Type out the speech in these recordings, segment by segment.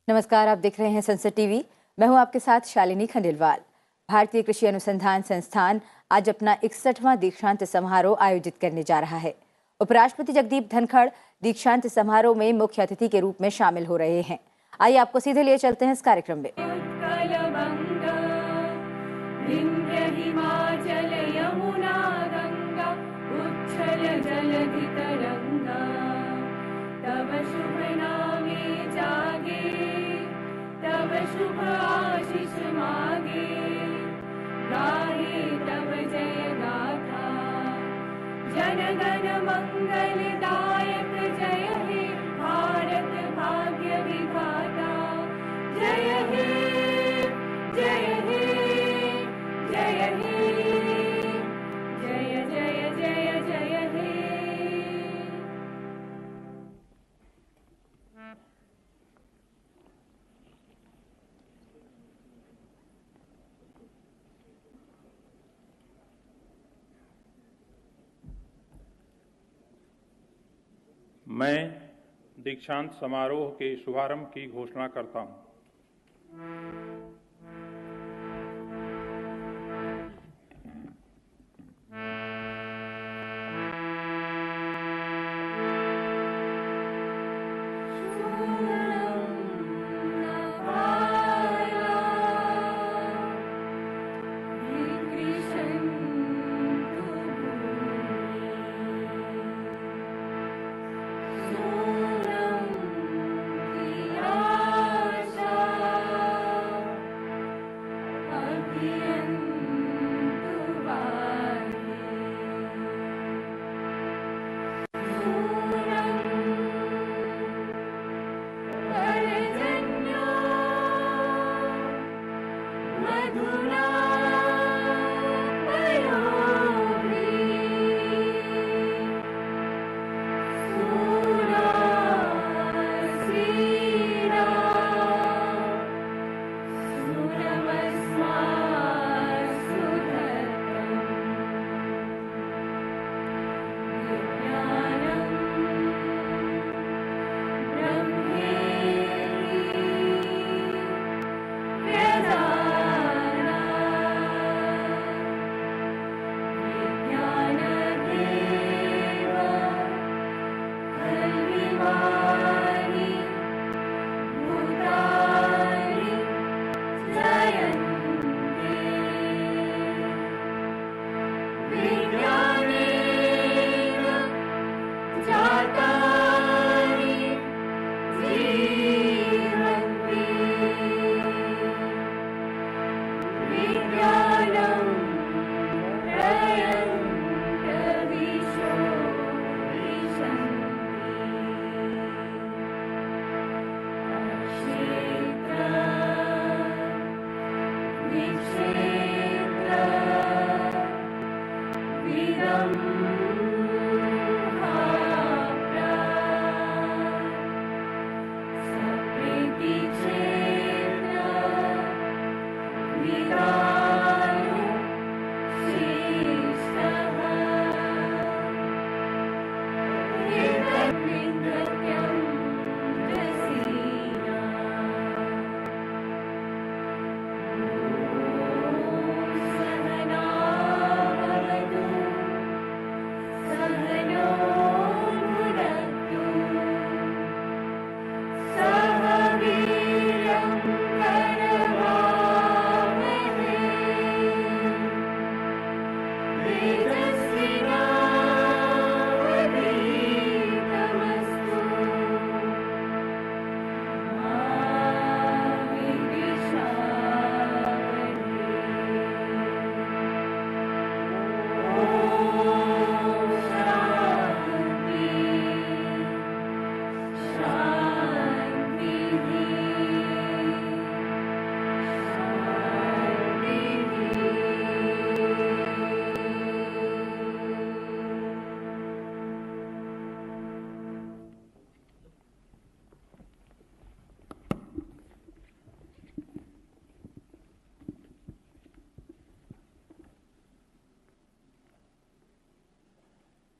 नमस्कार, आप देख रहे हैं संसद टीवी। मैं हूं आपके साथ शालिनी खंडेलवाल। भारतीय कृषि अनुसंधान संस्थान आज अपना 61वां दीक्षांत समारोह आयोजित करने जा रहा है। उपराष्ट्रपति जगदीप धनखड़ दीक्षांत समारोह में मुख्य अतिथि के रूप में शामिल हो रहे हैं। आइए आपको सीधे लिए चलते हैं इस कार्यक्रम में। तब शुभ आशीष मागे, गाहे तब जय गाथा। जन गण मंगलदायक जय हे भारत भाग्य विधाता। जय हे जय हे जय हे जय जय जय जय हे। मैं दीक्षांत समारोह के शुभारंभ की घोषणा करता हूं।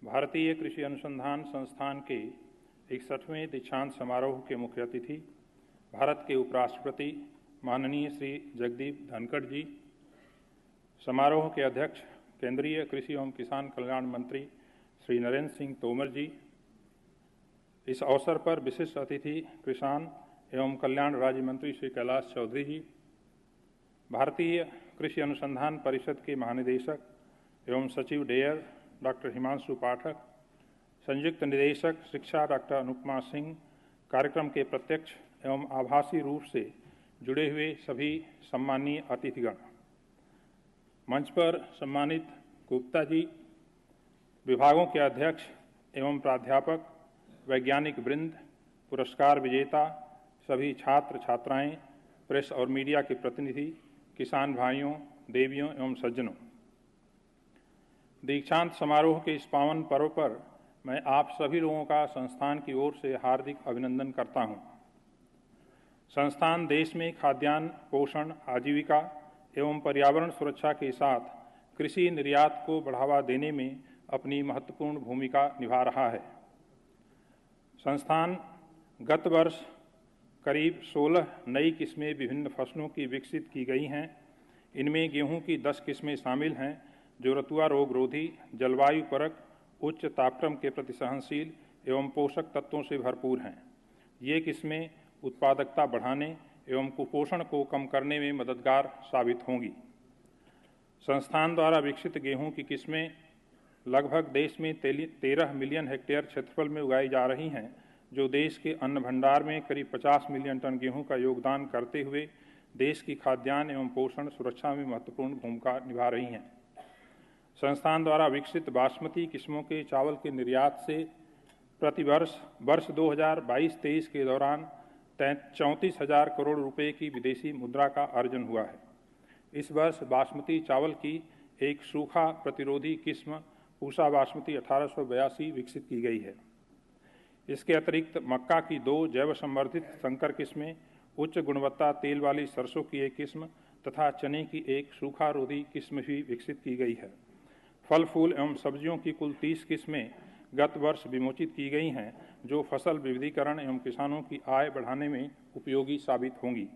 भारतीय कृषि अनुसंधान संस्थान के 61वें दीक्षांत समारोह के मुख्य अतिथि भारत के उपराष्ट्रपति माननीय श्री जगदीप धनखड़ जी, समारोह के अध्यक्ष केंद्रीय कृषि एवं किसान कल्याण मंत्री श्री नरेंद्र सिंह तोमर जी, इस अवसर पर विशिष्ट अतिथि किसान एवं कल्याण राज्य मंत्री श्री कैलाश चौधरी जी, भारतीय कृषि अनुसंधान परिषद के महानिदेशक एवं सचिव डेयर डॉक्टर हिमांशु पाठक, संयुक्त निदेशक शिक्षा डॉक्टर अनुपमा सिंह, कार्यक्रम के प्रत्यक्ष एवं आभासी रूप से जुड़े हुए सभी सम्मानीय अतिथिगण, मंच पर सम्मानित गुप्ता जी, विभागों के अध्यक्ष एवं प्राध्यापक, वैज्ञानिक वृंद, पुरस्कार विजेता, सभी छात्र छात्राएं, प्रेस और मीडिया के प्रतिनिधि, किसान भाइयों, देवियों एवं सज्जनों, दीक्षांत समारोह के इस पावन पर्व पर मैं आप सभी लोगों का संस्थान की ओर से हार्दिक अभिनंदन करता हूं। संस्थान देश में खाद्यान्न, पोषण, आजीविका एवं पर्यावरण सुरक्षा के साथ कृषि निर्यात को बढ़ावा देने में अपनी महत्वपूर्ण भूमिका निभा रहा है। संस्थान गत वर्ष करीब 16 नई किस्में विभिन्न फसलों की विकसित की गई हैं। इनमें गेहूं की 10 किस्में शामिल हैं जो रतुआ रोग रोधी, जलवायु परक, उच्च तापक्रम के प्रति सहनशील एवं पोषक तत्वों से भरपूर हैं। ये किस्में उत्पादकता बढ़ाने एवं कुपोषण को कम करने में मददगार साबित होंगी। संस्थान द्वारा विकसित गेहूं की किस्में लगभग देश में 13 मिलियन हेक्टेयर क्षेत्रफल में उगाई जा रही हैं, जो देश के अन्न भंडार में करीब 50 मिलियन टन गेहूं का योगदान करते हुए देश की खाद्यान्न एवं पोषण सुरक्षा में महत्वपूर्ण भूमिका निभा रही हैं। संस्थान द्वारा विकसित बासमती किस्मों के चावल के निर्यात से प्रतिवर्ष वर्ष 2022-23 के दौरान 34,000 करोड़ रुपए की विदेशी मुद्रा का अर्जन हुआ है। इस वर्ष बासमती चावल की एक सूखा प्रतिरोधी किस्म पूसा बासमती 1882 विकसित की गई है। इसके अतिरिक्त मक्का की 2 जैव संवर्धित संकर किस्में, उच्च गुणवत्ता तेल वाली सरसों की एक किस्म तथा चने की एक सूखा रोधी किस्म भी विकसित की गई है। फल फूल एवं सब्जियों की कुल 30 किस्में गत वर्ष विमोचित की गई हैं, जो फसल विविधीकरण एवं किसानों की आय बढ़ाने में उपयोगी साबित होंगी।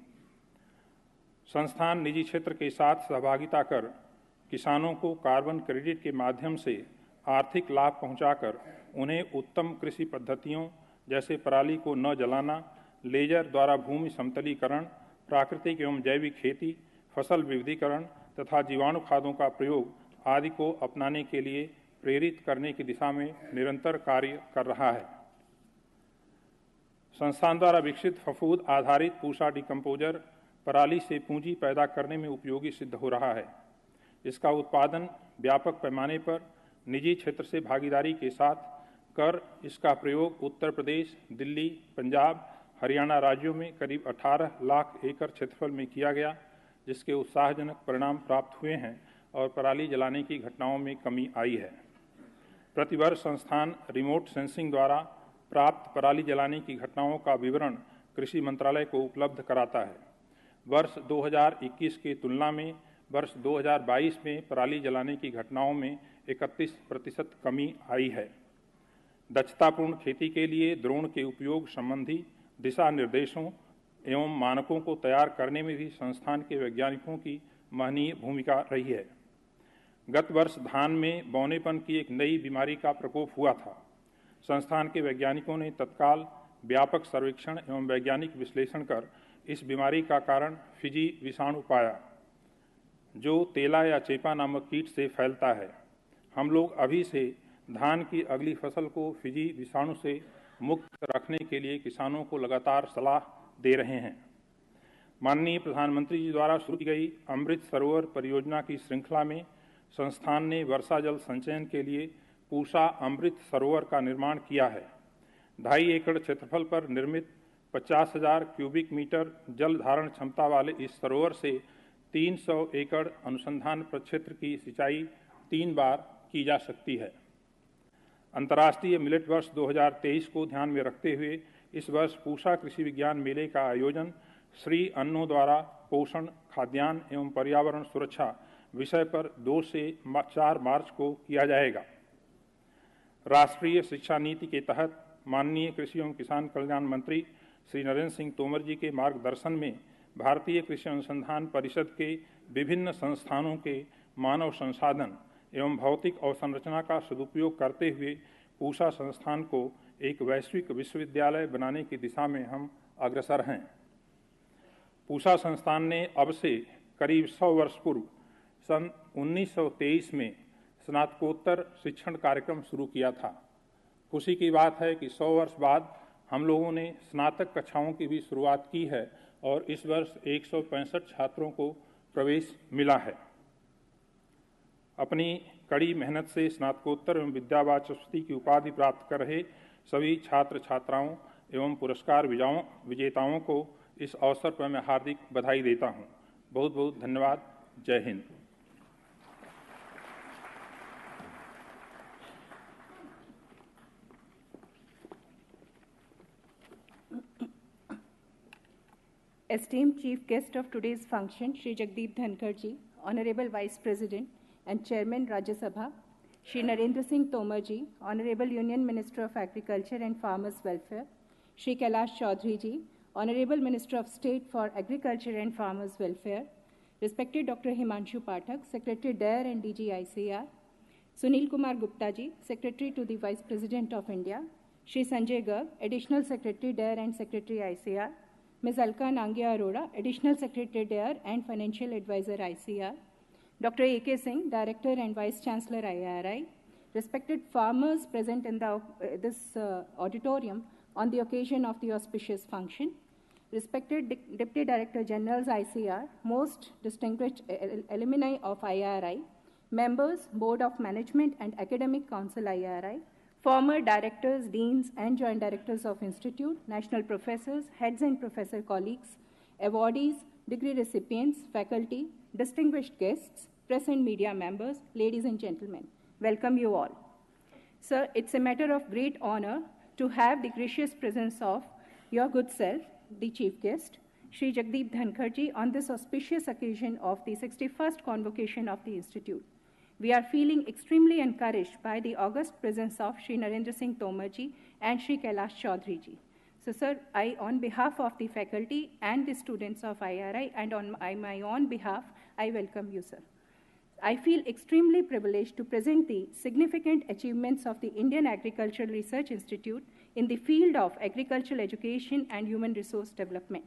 संस्थान निजी क्षेत्र के साथ सहभागिता कर किसानों को कार्बन क्रेडिट के माध्यम से आर्थिक लाभ पहुंचाकर उन्हें उत्तम कृषि पद्धतियों जैसे पराली को न जलाना, लेजर द्वारा भूमि समतलीकरण, प्राकृतिक एवं जैविक खेती, फसल विविधीकरण तथा जीवाणु खादों का प्रयोग आदि को अपनाने के लिए प्रेरित करने की दिशा में निरंतर कार्य कर रहा है। संस्थान द्वारा विकसित फफूद आधारित पूसा डिकम्पोजर पराली से पूंजी पैदा करने में उपयोगी सिद्ध हो रहा है। इसका उत्पादन व्यापक पैमाने पर निजी क्षेत्र से भागीदारी के साथ कर इसका प्रयोग उत्तर प्रदेश, दिल्ली, पंजाब, हरियाणा राज्यों में करीब 18 लाख एकड़ क्षेत्रफल में किया गया, जिसके उत्साहजनक परिणाम प्राप्त हुए हैं और पराली जलाने की घटनाओं में कमी आई है। प्रतिवर्ष संस्थान रिमोट सेंसिंग द्वारा प्राप्त पराली जलाने की घटनाओं का विवरण कृषि मंत्रालय को उपलब्ध कराता है। वर्ष 2021 की तुलना में वर्ष 2022 में पराली जलाने की घटनाओं में 31% कमी आई है। दक्षतापूर्ण खेती के लिए ड्रोन के उपयोग संबंधी दिशा निर्देशों एवं मानकों को तैयार करने में भी संस्थान के वैज्ञानिकों की महनीय भूमिका रही है। गत वर्ष धान में बौनेपन की एक नई बीमारी का प्रकोप हुआ था। संस्थान के वैज्ञानिकों ने तत्काल व्यापक सर्वेक्षण एवं वैज्ञानिक विश्लेषण कर इस बीमारी का कारण फिजी विषाणु पाया, जो तेला या चेपा नामक कीट से फैलता है। हम लोग अभी से धान की अगली फसल को फिजी विषाणु से मुक्त रखने के लिए किसानों को लगातार सलाह दे रहे हैं। माननीय प्रधानमंत्री जी द्वारा शुरू की गई अमृत सरोवर परियोजना की श्रृंखला में संस्थान ने वर्षा जल संचयन के लिए पूसा अमृत सरोवर का निर्माण किया है। 2.5 एकड़ क्षेत्रफल पर निर्मित 50,000 क्यूबिक मीटर जल धारण क्षमता वाले इस सरोवर से 300 एकड़ अनुसंधान प्रक्षेत्र की सिंचाई 3 बार की जा सकती है। अंतर्राष्ट्रीय मिलेट वर्ष 2023 को ध्यान में रखते हुए इस वर्ष पूसा कृषि विज्ञान मेले का आयोजन श्री अन्नों द्वारा पोषण, खाद्यान्न एवं पर्यावरण सुरक्षा विषय पर 2 से 4 मार्च को किया जाएगा। राष्ट्रीय शिक्षा नीति के तहत माननीय कृषि एवं किसान कल्याण मंत्री श्री नरेंद्र सिंह तोमर जी के मार्गदर्शन में भारतीय कृषि अनुसंधान परिषद के विभिन्न संस्थानों के मानव संसाधन एवं भौतिक अवसंरचना का सदुपयोग करते हुए पूसा संस्थान को एक वैश्विक विश्वविद्यालय बनाने की दिशा में हम अग्रसर हैं। पूसा संस्थान ने अब से करीब 100 वर्ष पूर्व सन 1923 में स्नातकोत्तर शिक्षण कार्यक्रम शुरू किया था। खुशी की बात है कि 100 वर्ष बाद हम लोगों ने स्नातक कक्षाओं की भी शुरुआत की है और इस वर्ष 165 छात्रों को प्रवेश मिला है। अपनी कड़ी मेहनत से स्नातकोत्तर एवं विद्यावाचस्पति की उपाधि प्राप्त कर रहे सभी छात्र छात्राओं एवं पुरस्कार विजेताओं को इस अवसर पर मैं हार्दिक बधाई देता हूं। बहुत बहुत धन्यवाद। जय Hind. Esteemed Chief Guest of today's function, Shri Jagdeep Dhankar Ji, Honorable Vice President and Chairman Rajya Sabha, Shri Narendra Singh Tomar Ji, Honorable Union Minister of Agriculture and Farmers Welfare, Shri Kailash Chaudhary Ji, Honorable Minister of State for Agriculture and Farmers Welfare, respected Dr. Himanshu Pathak, Secretary DARE and DG ICAR, Sunil Kumar Gupta Ji, Secretary to the Vice President of India, Shri Sanjay Garg, Additional Secretary DARE and Secretary ICAR, Ms. Alka Nangia Arora, Additional Secretary DARE and Financial Advisor ICAR, Dr. A.K. Singh, Director and Vice Chancellor IRI, respected farmers present in this auditorium on the occasion of the auspicious function, respected Deputy Director Generals ICAR, most distinguished alumni of IRI, members, Board of Management and Academic Council IRI, former directors, deans, and joint directors of institute, national professors, heads and professor colleagues, awardees, degree recipients, faculty, distinguished guests, press and media members, ladies and gentlemen, welcome you all. Sir, it's a matter of great honor to have the gracious presence of your good self, the chief guest, Shri Jagdeep Dhankar Ji, on this auspicious occasion of the 61st convocation of the institute. We are feeling extremely encouraged by the august presence of Shri Narendra Singh Tomar Ji and Shri Kailash Chaudhary Ji. So, sir, on behalf of the faculty and the students of IRI and on my own behalf, I welcome you, sir. I feel extremely privileged to present the significant achievements of the Indian Agricultural Research Institute in the field of agricultural education and human resource development.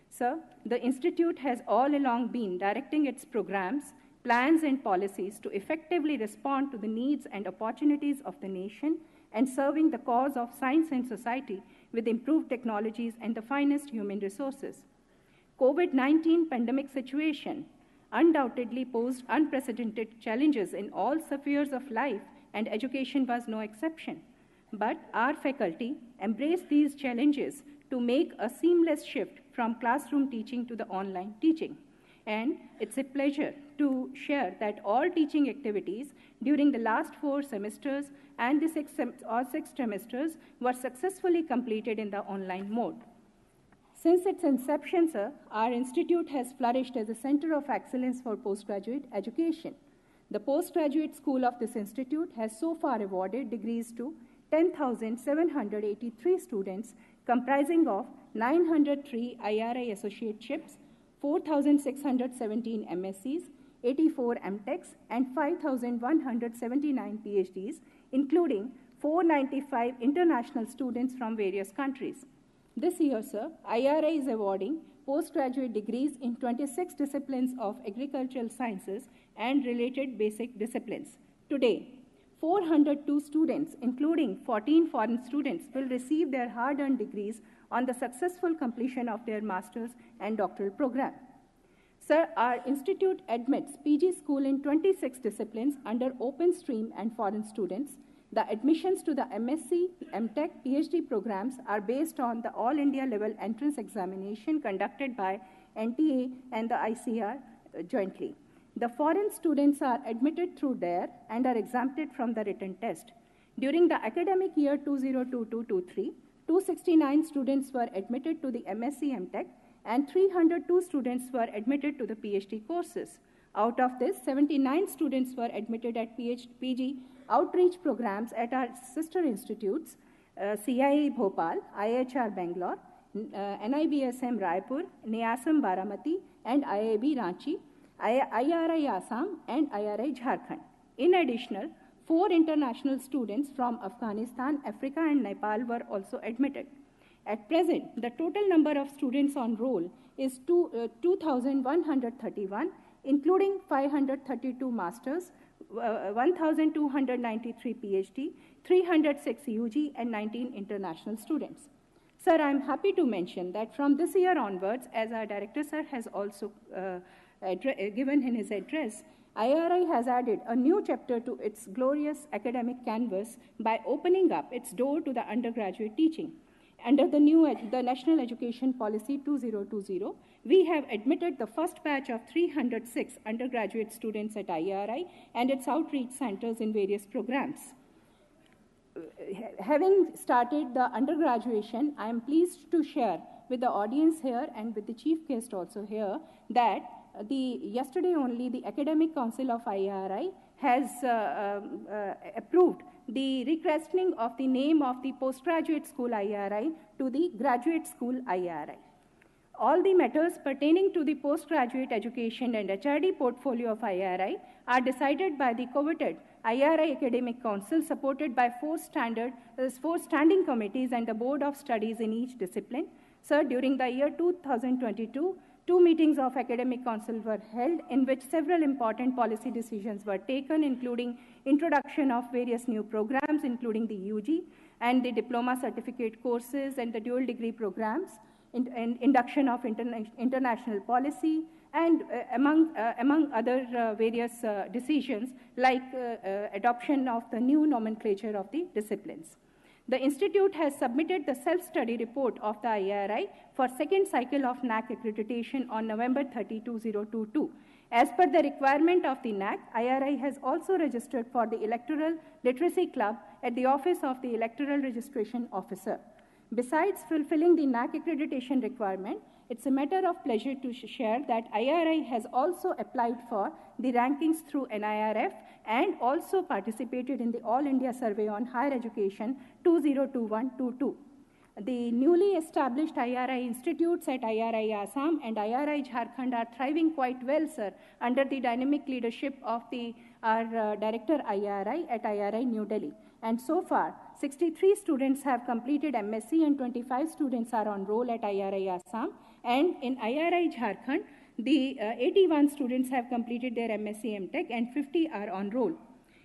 Sir, the institute has all along been directing its programs, plans and policies to effectively respond to the needs and opportunities of the nation and serving the cause of science and society with improved technologies and the finest human resources. COVID-19 pandemic situation undoubtedly posed unprecedented challenges in all spheres of life, and education was no exception. But our faculty embraced these challenges to make a seamless shift from classroom teaching to the online teaching. And it's a pleasure to share that all teaching activities during the last 4 semesters and the 6 trimesters were successfully completed in the online mode. Since its inception, sir, our institute has flourished as a center of excellence for postgraduate education. The postgraduate school of this institute has so far awarded degrees to 10,783 students, comprising of 903 IRI associateships, 4,617 MScs, 84 MTechs, and 5,179 PhDs, including 495 international students from various countries. This year, sir, IRI is awarding postgraduate degrees in 26 disciplines of agricultural sciences and related basic disciplines. Today, 402 students, including 14 foreign students, will receive their hard-earned degrees on the successful completion of their master's and doctoral program. Sir, our institute admits PG school in 26 disciplines under open stream and foreign students. The admissions to the MSc, MTech, PhD programs are based on the All India level entrance examination conducted by NTA and the ICAR jointly. The foreign students are admitted through DARE and are exempted from the written test. During the academic year 2022-23, 269 students were admitted to the MSc, MTech, and 302 students were admitted to the PhD courses. Out of this, 79 students were admitted at PG outreach programs at our sister institutes, CIE Bhopal, IHR Bangalore, NIBSM Raipur, NIASM Baramati, and IIB Ranchi, IRI Assam, and IRI Jharkhand. In addition, 4 international students from Afghanistan, Africa, and Nepal were also admitted. At present, the total number of students on roll is 2,131, including 532 masters, 1,293 PhD, 306 UG, and 19 international students. Sir, I am happy to mention that from this year onwards, as our Director Sir has also given in his address, IRI has added a new chapter to its glorious academic canvas by opening up its door to the undergraduate teaching. Under the National Education Policy 2020, we have admitted the first batch of 306 undergraduate students at IRI and its outreach centers in various programs. Having started the undergraduation, I am pleased to share with the audience here and with the chief guest also here that yesterday only the Academic Council of IRI has approved the rechristening of the name of the postgraduate school IRI to the graduate school IRI. All the matters pertaining to the postgraduate education and HRD portfolio of IRI are decided by the coveted IRI Academic Council, supported by 4 standing committees and the Board of Studies in each discipline. Sir, during the year 2022, 2 meetings of Academic Council were held in which several important policy decisions were taken, including introduction of various new programs, including the UG and the diploma certificate courses and the dual degree programs, induction of international policy, and among other various decisions like adoption of the new nomenclature of the disciplines. The Institute has submitted the self-study report of the IRI for second cycle of NAC accreditation on November 30, 2022. As per the requirement of the NAC, IRI has also registered for the Electoral Literacy Club at the Office of the Electoral Registration Officer. Besides fulfilling the NAC accreditation requirement, it's a matter of pleasure to share that IRI has also applied for the rankings through NIRF and also participated in the All India Survey on Higher Education 2021-22. The newly established IRI institutes at IRI Assam and IRI Jharkhand are thriving quite well, sir, under the dynamic leadership of our Director IRI at IRI New Delhi. And so far, 63 students have completed MSc and 25 students are on roll at IRI Assam. And in IRI Jharkhand, the 81 students have completed their MSc MTech and 50 are on roll.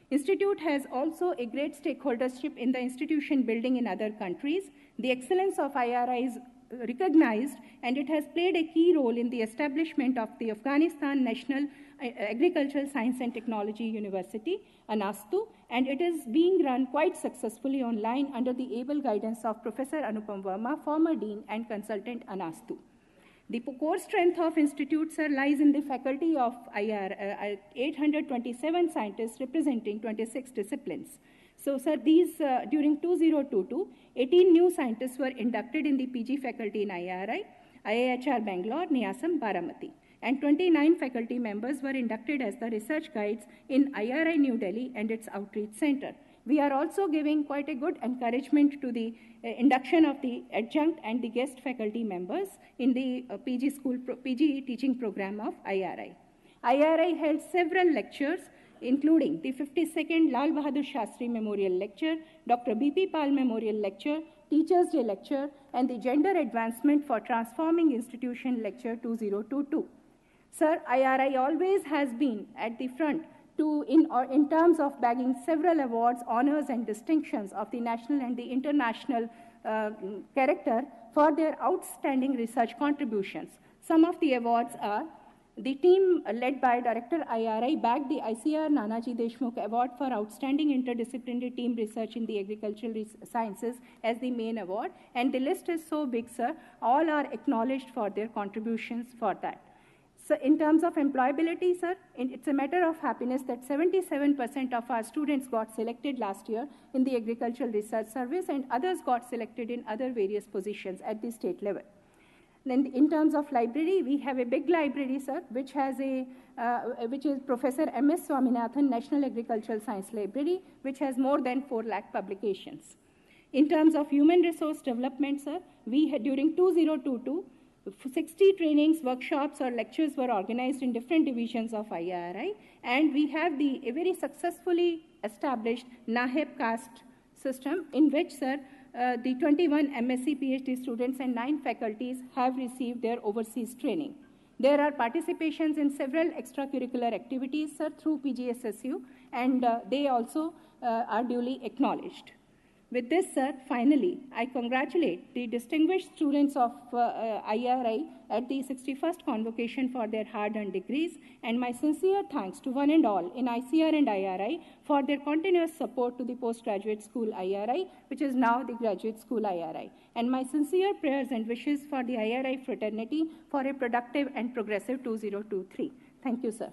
Institute has also a great stakeholdership in the institution building in other countries. The excellence of IRI is recognized and it has played a key role in the establishment of the Afghanistan National Agricultural Science and Technology University, ANASTU, and it is being run quite successfully online under the able guidance of Professor Anupam Verma, former Dean and Consultant, ANASTU. The core strength of institutes lies in the faculty of 827 scientists representing 26 disciplines. So, sir, during 2022, 18 new scientists were inducted in the PG faculty in IRI, IIHR Bangalore, NIASM, Baramati, and 29 faculty members were inducted as the research guides in IRI New Delhi and its outreach center. We are also giving quite a good encouragement to the induction of the adjunct and the guest faculty members in the PG teaching program of IRI. IRI held several lectures, including the 52nd Lal Bahadur Shastri Memorial Lecture, Dr. B.P. Pal Memorial Lecture, Teachers' Day Lecture, and the Gender Advancement for Transforming Institution Lecture 2022. Sir, IRI always has been at the front in terms of bagging several awards, honors, and distinctions of the national and the international character for their outstanding research contributions. Some of the awards are: the team led by Director IRI bagged the ICAR Nanaji Deshmukh Award for Outstanding Interdisciplinary Team Research in the Agricultural Sciences as the main award, and the list is so big, sir, all are acknowledged for their contributions for that. So in terms of employability, sir, it's a matter of happiness that 77% of our students got selected last year in the Agricultural Research Service and others got selected in other various positions at the state level. Then in terms of library, we have a big library, sir, which is Professor M.S. Swaminathan National Agricultural Science Library, which has more than 4 lakh publications. In terms of human resource development, sir, we had during 2022, 60 trainings, workshops, or lectures were organized in different divisions of IRI, and we have a very successfully established NAHEP caste system in which, sir, the 21 MSc PhD students and 9 faculties have received their overseas training. There are participations in several extracurricular activities, sir, through PGSSU, and they also are duly acknowledged. With this, sir, finally, I congratulate the distinguished students of IRI at the 61st convocation for their hard-earned degrees, and my sincere thanks to one and all in ICR and IRI for their continuous support to the postgraduate school IRI, which is now the graduate school IRI. And my sincere prayers and wishes for the IRI fraternity for a productive and progressive 2023. Thank you, sir.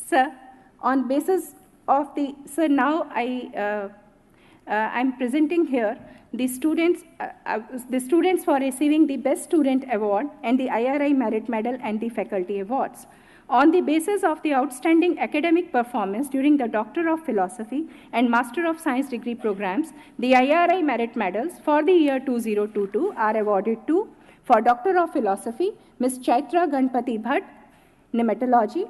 Sir, on basis of the, sir, now I'm presenting here the students for receiving the Best Student Award and the IRI Merit Medal and the Faculty Awards. On the basis of the outstanding academic performance during the Doctor of Philosophy and Master of Science degree programs, the IRI Merit Medals for the year 2022 are awarded to, for Doctor of Philosophy, Ms. Chaitra Ganpati Bhatt, Nematology,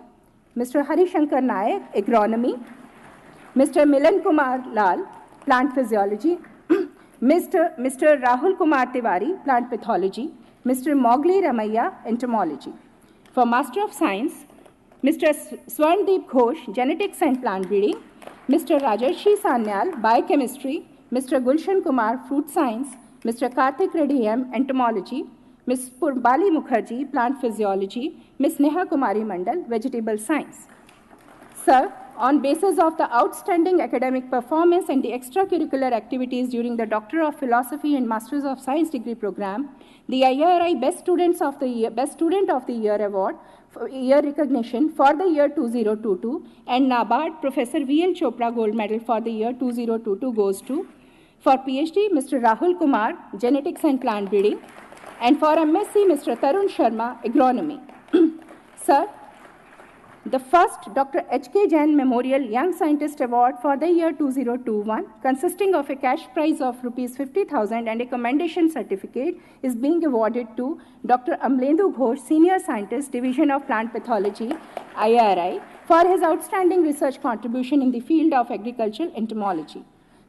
Mr. Hari Shankar Nayak, Agronomy, Mr. Milan Kumar Lal, Plant Physiology, Mr. Rahul Kumar Tiwari, Plant Pathology, Mr. Mowgli Ramaiya, Entomology. For Master of Science, Mr. Swarndeep Ghosh, Genetics and Plant Breeding, Mr. Rajarshi Sanyal, Biochemistry, Mr. Gulshan Kumar, Fruit Science, Mr. Karthik Reddy M, Entomology, Ms. Purbali Mukherjee, Plant Physiology, Ms. Neha Kumari Mandal, Vegetable Science. Sir, on basis of the outstanding academic performance and the extracurricular activities during the Doctor of Philosophy and Masters of Science degree program, the IRI Best Student of the Year Award, year recognition for the year 2022, and NABARD Professor V.L. Chopra Gold Medal for the year 2022 goes to, for PhD, Mr. Rahul Kumar, Genetics and Plant Breeding, and for MSc, Mr. Tarun Sharma, Agronomy. Sir, the first Dr. H.K. Jain Memorial Young Scientist Award for the year 2021, consisting of a cash prize of Rs 50,000 and a commendation certificate, is being awarded to Dr. Amlendu Ghosh, Senior Scientist, Division of Plant Pathology, IRI, for his outstanding research contribution in the field of agricultural entomology.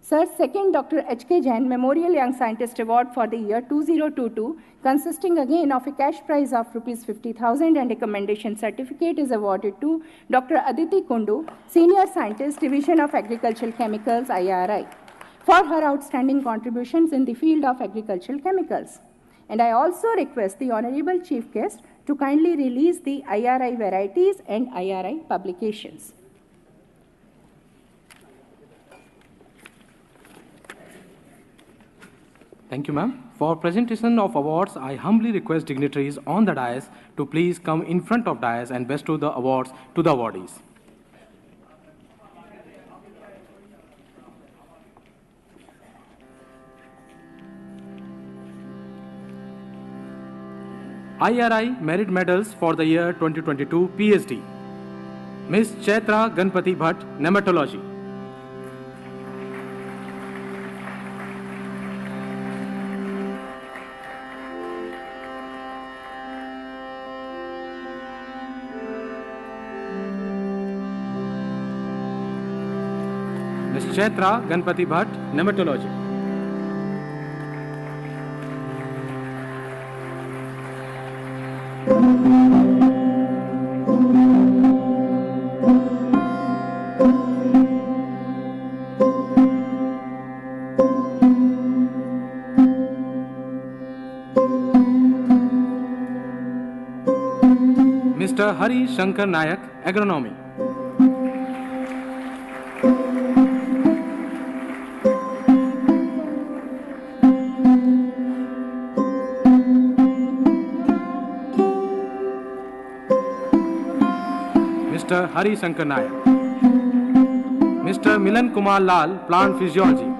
Sir, second Dr. H.K. Jain Memorial Young Scientist Award for the year 2022, consisting again of a cash prize of Rs 50,000 and a commendation certificate, is awarded to Dr. Aditi Kundu, Senior Scientist, Division of Agricultural Chemicals, IRI, for her outstanding contributions in the field of agricultural chemicals. And I also request the Honorable Chief Guest to kindly release the IRI varieties and IRI publications. Thank you, ma'am. For presentation of awards, I humbly request dignitaries on the dais to please come in front of dais and bestow the awards to the awardees. IRI Merit Medals for the year 2022 PhD. Ms. Chaitra Ganpati Bhatt, Nematology. Ms. Chaitra Ganpati Bhatt, Nematology. Mr. Hari Shankar Nayak, Agronomy. Mr. Hari Shankar Nayak. Mr. Milan Kumar Lal, Plant Physiology.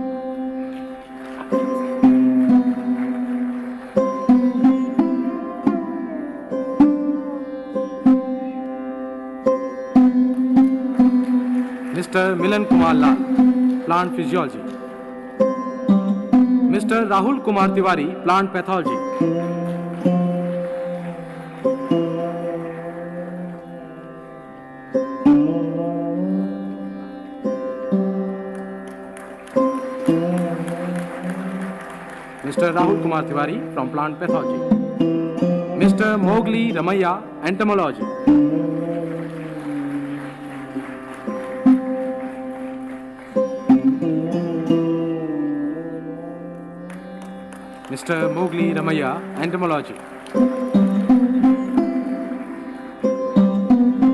Mr. Milan Kumar Lal, Plant Physiology. Mr. Rahul Kumar Tiwari, Plant Pathology. Mr. Rahul Kumar Tiwari from Plant Pathology. Mr. Mowgli Ramaiya, Entomology. Mr. Mowgli Ramaiya, Entomology.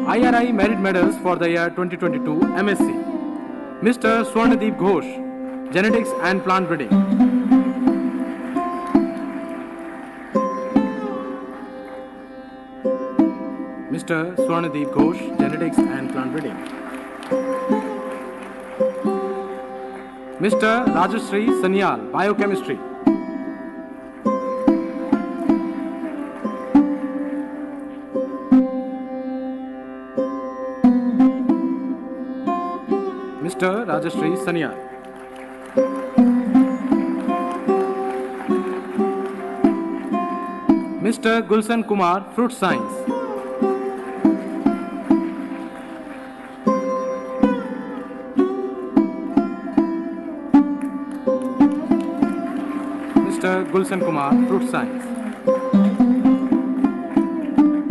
IRI Merit Medals for the year 2022 MSc. Mr. Swarnadeep Ghosh, Genetics and Plant Breeding. Mr. Swarnadeep Ghosh, Genetics and Plant Breeding. Mr. Rajashree Sanyal, Biochemistry. Mr. Rajashree Sanyal. Mr. Gulshan Kumar, Fruit Science. Mr. Gulshan Kumar, Fruit Science.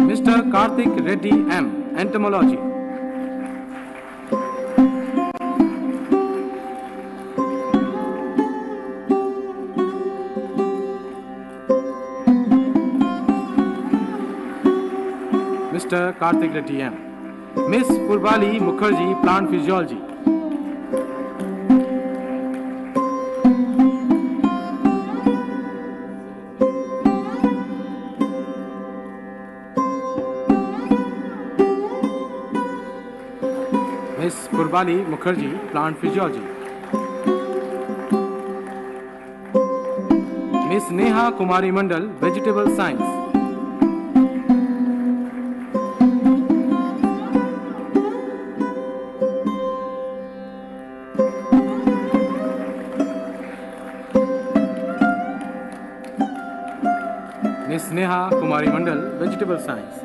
Mr. Karthik Reddy M, Entomology. Mr. Karthik Reddy M. Miss Purbali Mukherjee, Plant Physiology. Miss Purbali Mukherjee, Plant Physiology. Miss Neha Kumari Mandal, Vegetable Science. Miss Neha Kumari Mandal, Vegetable Science.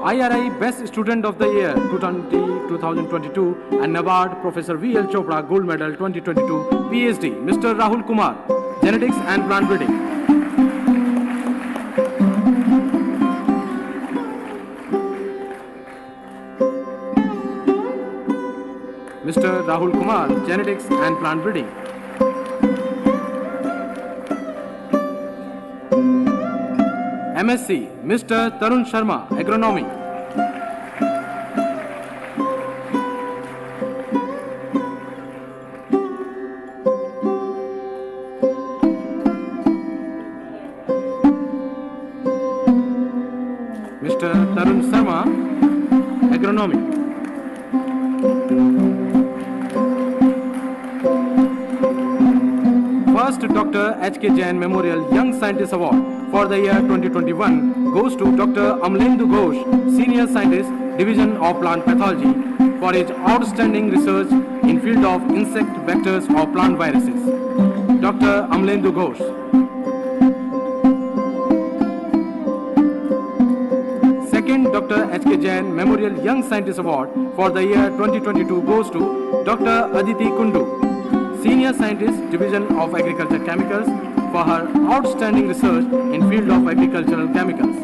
IRI Best Student of the Year 2022 and NABARD Professor V.L. Chopra Gold Medal 2022 PhD, Mr. Rahul Kumar, Genetics and Plant Breeding. Mr. Rahul Kumar, Genetics and Plant Breeding. MSc, Mr. Tarun Sharma, Agronomy. Mr. Tarun Sharma, Agronomy. First Dr. H.K. Jain Memorial Young Scientist Award for the year 2021 goes to Dr. Amlendu Ghosh, Senior Scientist, Division of Plant Pathology, for his outstanding research in field of insect vectors or plant viruses. Dr. Amlendu Ghosh. Second Dr. H.K. Jain Memorial Young Scientist Award for the year 2022 goes to Dr. Aditi Kundu, Senior Scientist, Division of Agriculture Chemicals, for her outstanding research in field of agricultural chemicals.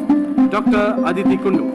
Dr. Aditi Kundu.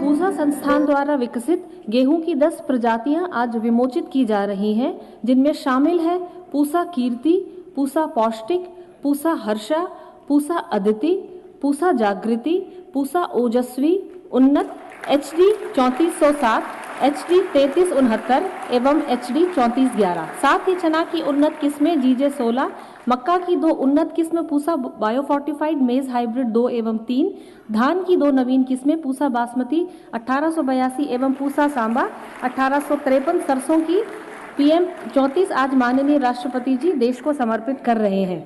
Pusa संस्थान द्वारा विकसित गेहूं की 10 प्रजातियां आज विमोचित की जा रही हैं, जिनमें शामिल है पूसा कीर्ति, पूसा पौष्टिक, पूसा हर्षा, पूसा अदिति, पूसा जागृति, पूसा ओजस्वी, उन्नत, HD 3407, HD 3369 एवं HD 3411। साथ ही चना की उन्नत किस्में GJ 16, मक्का की 2 उन्नत किस्म पूसा बायोफोर्टिफाइड मेज हाइब्रिड 2 एवं 3, धान की 2 नवीन किस्में पूसा बासमती 1882 एवं पूसा सांबा 1853, सरसों की PM 34 आज माननीय राष्ट्रपति जी देश को समर्पित कर रहे हैं।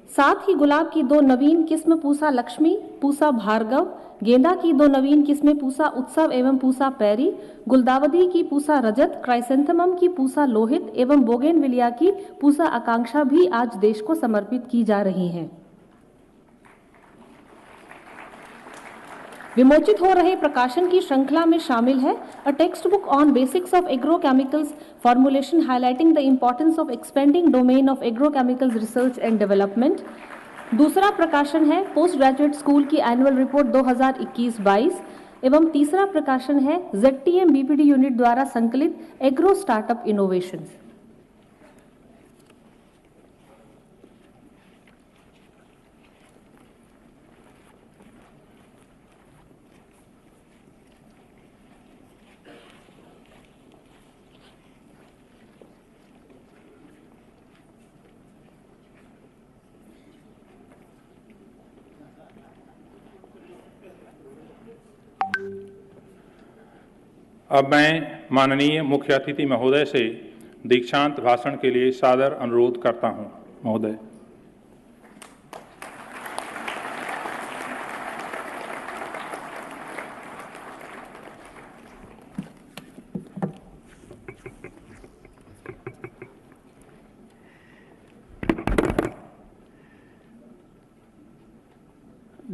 साथ ही गुलाब की 2 नवीन किस्म पूसा लक्ष्मी, पूसा भार्गव, गेंदा की 2 नवीन किस्में पूसा उत्सव एवं पूसा पैरी, गुलदावदी की पूसा रजत, क्राइसेंथेमम की पूसा लोहित एवं बोगेनविलिया की पूसा आकांक्षा भी आज देश को समर्पित की जा रही हैं। विमोचित हो रहे प्रकाशन की श्रृंखला में शामिल है a text book on basics of agrochemicals formulation highlighting the importance of expanding domain of agrochemicals research and development. दूसरा प्रकाशन है पोस्ट ग्रेजुएट स्कूल की एनुअल रिपोर्ट 2021-22 एवं तीसरा प्रकाशन है ZTM BPD यूनिट द्वारा संकलित एग्रो स्टार्टअप इनोवेशंस। अब मैं माननीय मुख्य अतिथि महोदय से दीक्षांत भाषण के लिए सादर अनुरोध करता हूं। महोदय।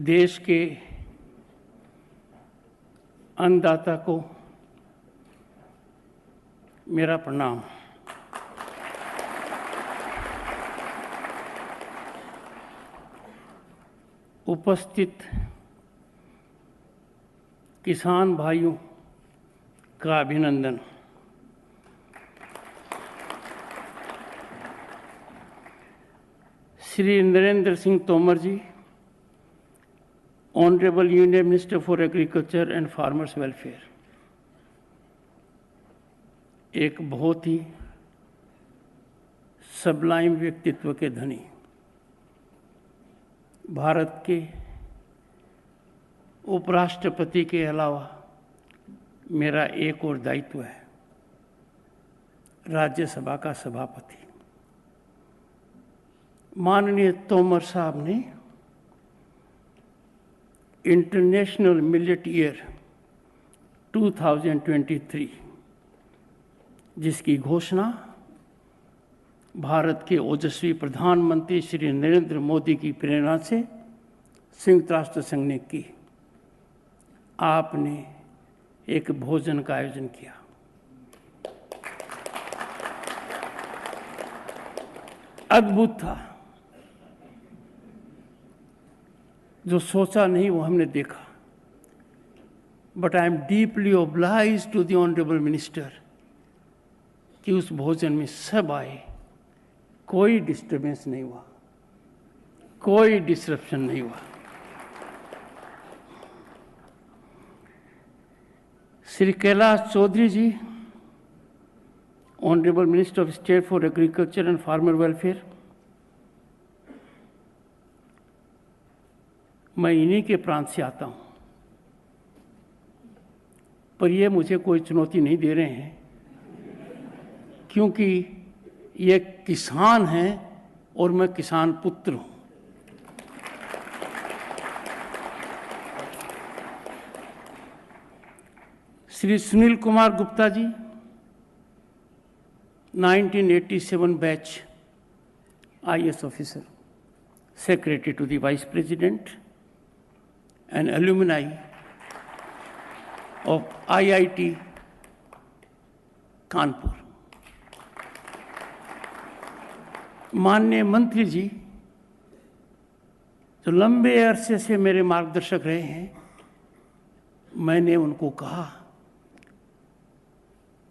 देश के अन्नदाता को मेरा प्रणाम। उपस्थित किसान भाइयों का अभिनंदन। Shri Narendra Singh Tomar ji, honourable union minister for agriculture and farmers welfare, एक बहुत ही सबलाइम व्यक्तित्व के धनी, भारत के उपराष्ट्रपति के अलावा मेरा एक और दायित्व है, राज्यसभा का सभापति। माननीय तोमर साहब ने इंटरनेशनल मिलेट ईयर 2023 जिसकी घोषणा भारत के ओजस्वी प्रधानमंत्री श्री नरेंद्र मोदी की प्रेरणा से संयुक्त राष्ट्र संघ ने की, आपने एक भोजन का आयोजन किया। अद्भुत था, जो सोचा नहीं वो हमने देखा। But I am deeply obliged to the honourable minister कि उस भोजन में सब आए, कोई डिस्टर्बेंस नहीं हुआ, कोई डिसरप्शन नहीं हुआ। Shri Kailash Chaudhary ji, honourable minister of state for agriculture and farmer welfare, मैं इन्हीं के प्रांत से आता हूं, पर ये मुझे कोई चुनौती नहीं दे रहे हैं, क्योंकि ये किसान हैं और मैं किसान पुत्र हूं। Shri Sunil Kumar Gupta ji, 1987 batch IAS officer, secretary to the vice president and alumni of IIT Kanpur. माननीय मंत्री जी, जो लंबे अरसे से मेरे मार्गदर्शक रहे हैं, मैंने उनको कहा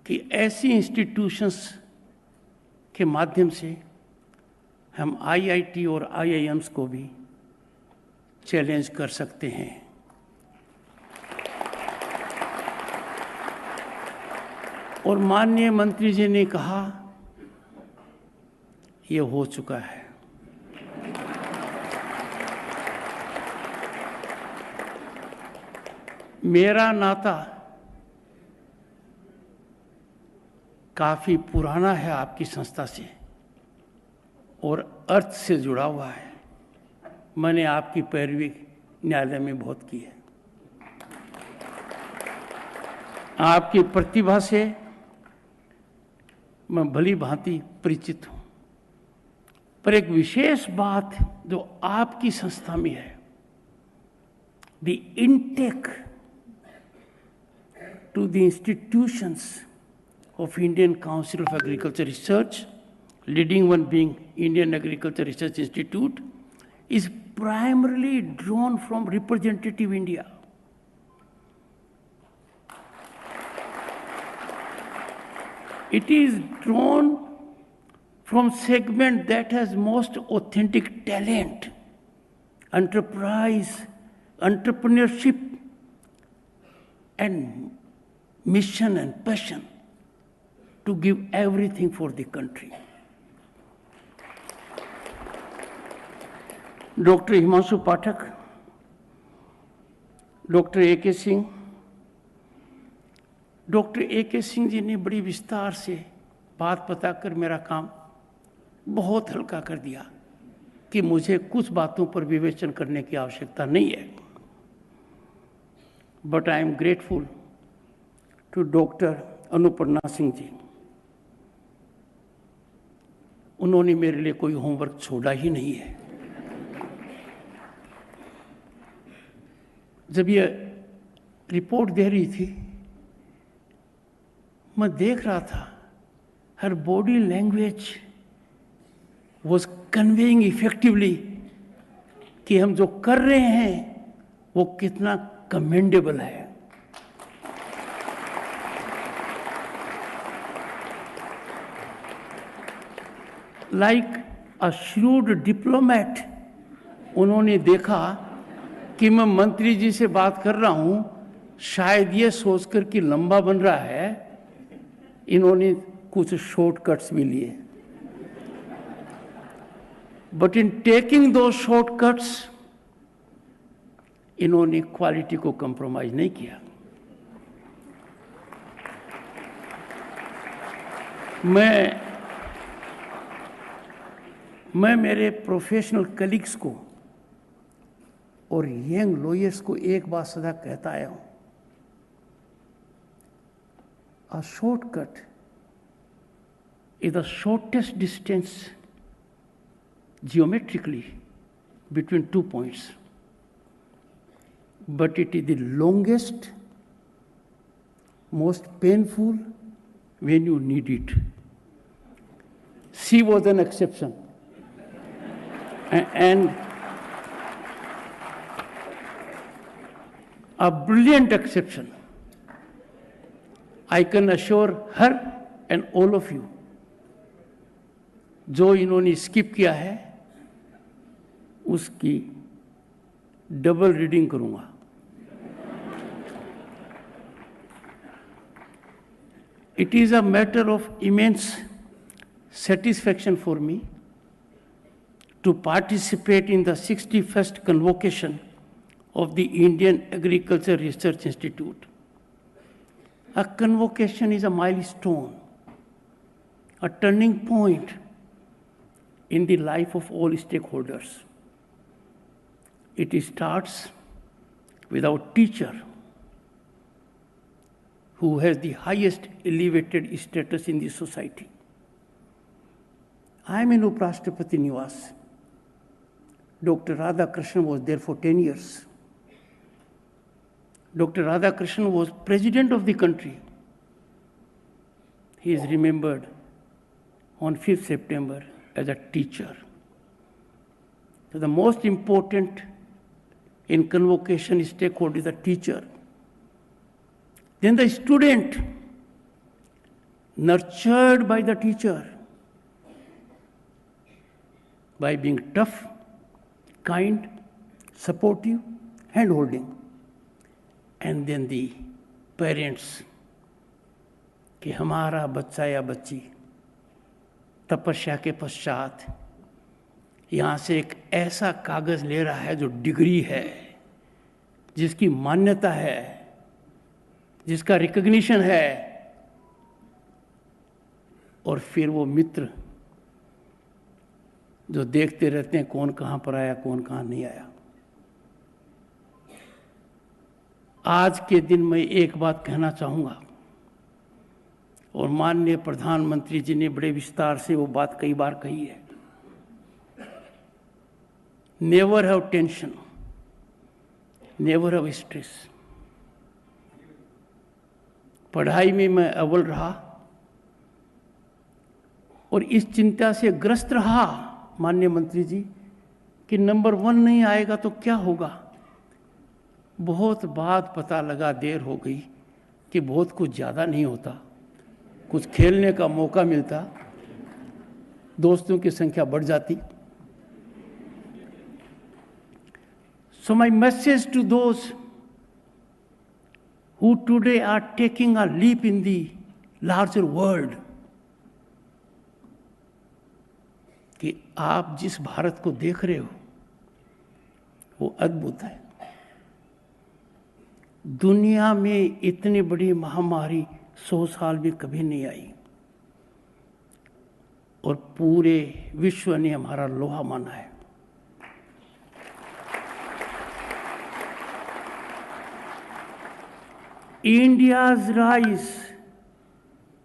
कि ऐसी इंस्टीट्यूशंस के माध्यम से हम IIT और IIMs को भी चैलेंज कर सकते हैं। और माननीय मंत्री जी ने कहा ये हो चुका है। मेरा नाता काफ़ी पुराना है आपकी संस्था से और अर्थ से जुड़ा हुआ है। मैंने आपकी पैरवी न्यायालय में बहुत की है। आपकी प्रतिभा से मैं भली भांति परिचित हूँ, पर एक विशेष बात जो आपकी संस्था में है, the intake to the institutions of Indian Council of Agriculture Research, leading one being Indian Agriculture Research Institute, is primarily drawn from representative India. It is drawn from segment that has most authentic talent, enterprise, entrepreneurship, and mission and passion to give everything for the country. Doctor Himanshu Pathak, doctor A K. Singh, doctor A K. Singh ji ने बड़ी विस्तार से बात बताकर मेरा काम बहुत हल्का कर दिया कि मुझे कुछ बातों पर विवेचन करने की आवश्यकता नहीं है। But I am grateful to doctor Anuparna Singh ji. उन्होंने मेरे लिए कोई होमवर्क छोड़ा ही नहीं है। जब ये रिपोर्ट दे रही थी, मैं देख रहा था her body language was conveying effectively कि हम जो कर रहे हैं वो कितना कमेंडेबल है। लाइक अ श्रूड डिप्लोमेट, उन्होंने देखा कि मैं मंत्री जी से बात कर रहा हूं, शायद ये सोचकर कि लंबा बन रहा है, इन्होंने कुछ शॉर्टकट्स भी लिए। बट इन टेकिंग दो शॉर्टकट्स इन्होंने क्वालिटी को कंप्रोमाइज नहीं किया। मैं मेरे प्रोफेशनल कलीग्स को और यंग लॉयर्स को एक बात सदा कहता आया हूं, a shortcut is the shortest distance geometrically between 2 points, but it is the longest, most painful when you need it. She was an exception. And a brilliant exception. I can assure her and all of you, जो इन्होंने skip किया है उसकी double reading करूंगा। It is a matter of immense satisfaction for me to participate in the 61st convocation of the Indian Agriculture Research Institute. A convocation is a milestone, a turning point in the life of all stakeholders. It starts with our teacher, who has the highest elevated status in the society. I am in Uprashtrapati Niwas. Dr. Radhakrishnan was there for 10 years. Dr. Radhakrishnan was president of the country. He is remembered on 5th September as a teacher. So the most important in convocation stakeholder is the teacher. Then the student, nurtured by the teacher, by being tough, kind, supportive, hand-holding. And then the parents, कि हमारा बच्चा या बच्ची तपस्या के पश्चात यहाँ से एक ऐसा कागज ले रहा है जो डिग्री है, जिसकी मान्यता है, जिसका रिकॉग्निशन है, और फिर वो मित्र जो देखते रहते हैं कौन कहाँ पर आया, कौन कहाँ नहीं आया। आज के दिन मैं एक बात कहना चाहूँगा, और माननीय प्रधानमंत्री जी ने बड़े विस्तार से वो बात कई बार कही है। Never have tension, never have stress. पढ़ाई में मैं अव्वल रहा और इस चिंता से ग्रस्त रहा माननीय मंत्री जी कि नंबर 1 नहीं आएगा तो क्या होगा। बहुत बाद पता लगा, देर हो गई, कि बहुत कुछ ज़्यादा नहीं होता, कुछ खेलने का मौका मिलता, दोस्तों की संख्या बढ़ जाती। So my message to those who today are taking a leap in the larger world, कि आप जिस भारत को देख रहे हो वो अद्भुत है। दुनिया में इतनी बड़ी महामारी 100 साल में कभी नहीं आई और पूरे विश्व ने हमारा लोहा माना है। India's rise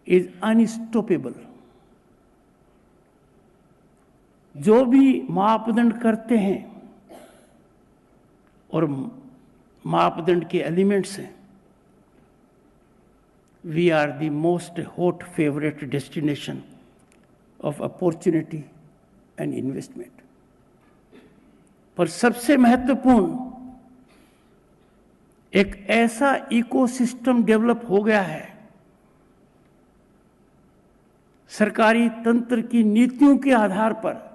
is unstoppable. जो भी मापदंड करते हैं और मापदंड के एलिमेंट्स हैं, we are the most hot favorite destination of opportunity and investment. पर सबसे महत्वपूर्ण एक ऐसा इकोसिस्टम डेवलप हो गया है, सरकारी तंत्र की नीतियों के आधार पर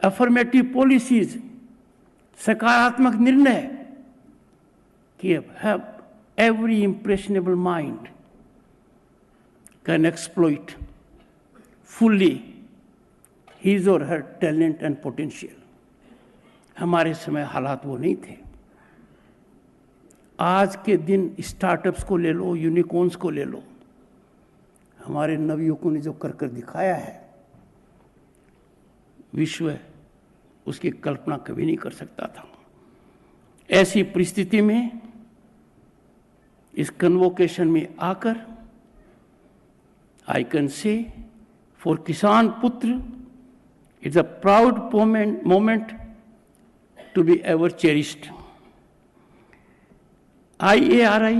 अफर्मेटिव पॉलिसीज, सकारात्मक निर्णय, कि have every impressionable mind can exploit fully his or her talent and potential. हमारे समय हालात वो नहीं थे। आज के दिन स्टार्टअप्स को ले लो, यूनिकॉर्न्स को ले लो, हमारे नवयुवकों ने जो कर दिखाया है, विश्व उसकी कल्पना कभी नहीं कर सकता था। ऐसी परिस्थिति में इस कन्वोकेशन में आकर आई कैन से फॉर किसान पुत्र it's a proud moment to be ever cherished. IARI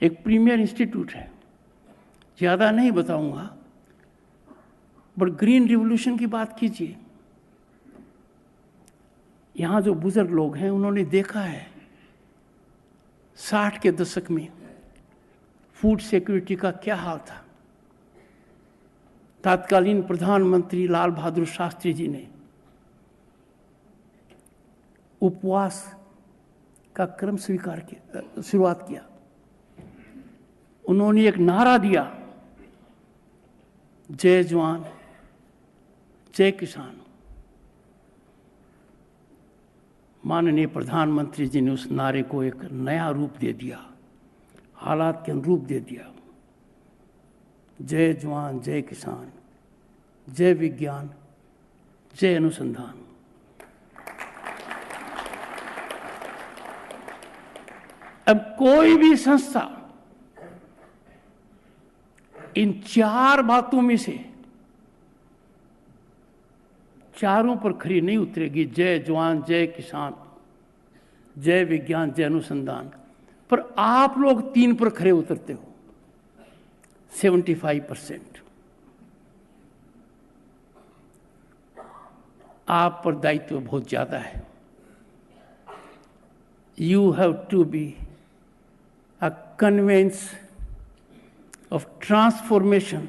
एक प्रीमियर इंस्टीट्यूट है, ज़्यादा नहीं बताऊंगा, बट ग्रीन रिवॉल्यूशन की बात कीजिए। यहाँ जो बुजुर्ग लोग हैं उन्होंने देखा है 60 के दशक में फूड सिक्योरिटी का क्या हाल था। तत्कालीन प्रधानमंत्री लाल बहादुर शास्त्री जी ने उपवास का क्रम शुरुआत किया। उन्होंने एक नारा दिया, जय जवान जय किसान। माननीय प्रधानमंत्री जी ने उस नारे को एक नया रूप दे दिया, हालात के अनुरूप दे दिया। जय जवान जय किसान, जय विज्ञान जय अनुसंधान। अब कोई भी संस्था इन 4 बातों में से चारों पर खरी नहीं उतरेगी, जय जवान जय किसान जय विज्ञान जय अनुसंधान, पर आप लोग 3 पर खरे उतरते हो, 75%। आप पर दायित्व बहुत ज्यादा है। You have to be a convince of transformation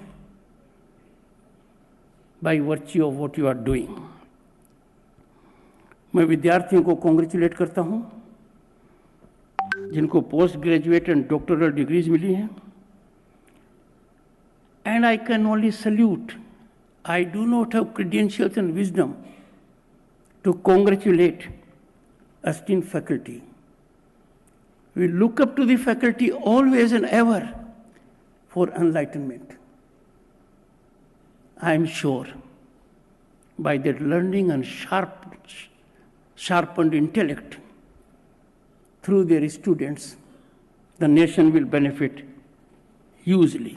by virtue of what you are doing. मैं विद्यार्थियों को कॉन्ग्रेचुलेट करता हूं जिनको post graduate and doctoral degrees मिली हैं, and I can only salute. I do not have credentials and wisdom to congratulate esteemed faculty. We look up to the faculty always and ever for enlightenment. I am sure, by their learning and sharpened intellect through their students, the nation will benefit hugely.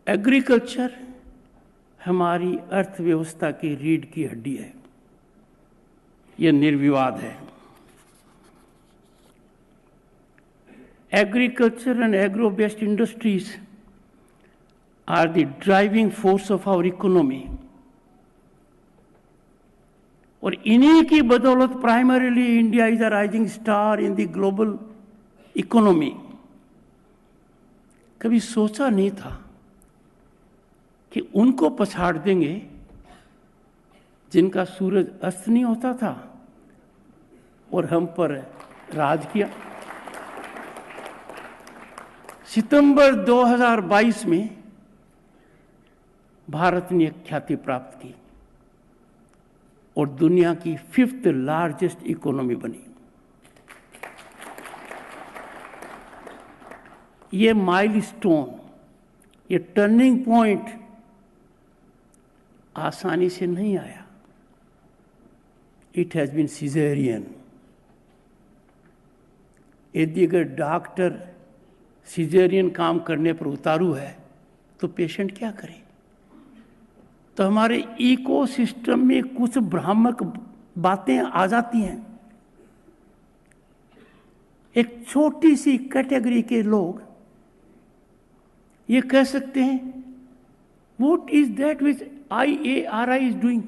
Agriculture हमारी अर्थव्यवस्था की रीढ़ की हड्डी है, यह निर्विवाद है। Agriculture and agro-based industries are the driving force of our economy. और इन्हीं की बदौलत primarily India is a rising star in the global economy. कभी सोचा नहीं था कि उनको पछाड़ देंगे जिनका सूरज अस्त नहीं होता था और हम पर राज किया। सितंबर 2022 में भारत ने एक ख्याति प्राप्त की और दुनिया की 5th लार्जेस्ट इकोनॉमी बनी। ये माइलस्टोन, ये टर्निंग पॉइंट आसानी से नहीं आया। It has been caesarean. यदि अगर डॉक्टर सिजेरियन काम करने पर उतारू है तो पेशेंट क्या करे? तो हमारे इकोसिस्टम में कुछ भ्रामक बातें आ जाती हैं। एक छोटी सी कैटेगरी के लोग ये कह सकते हैं, what is that which IARI is doing,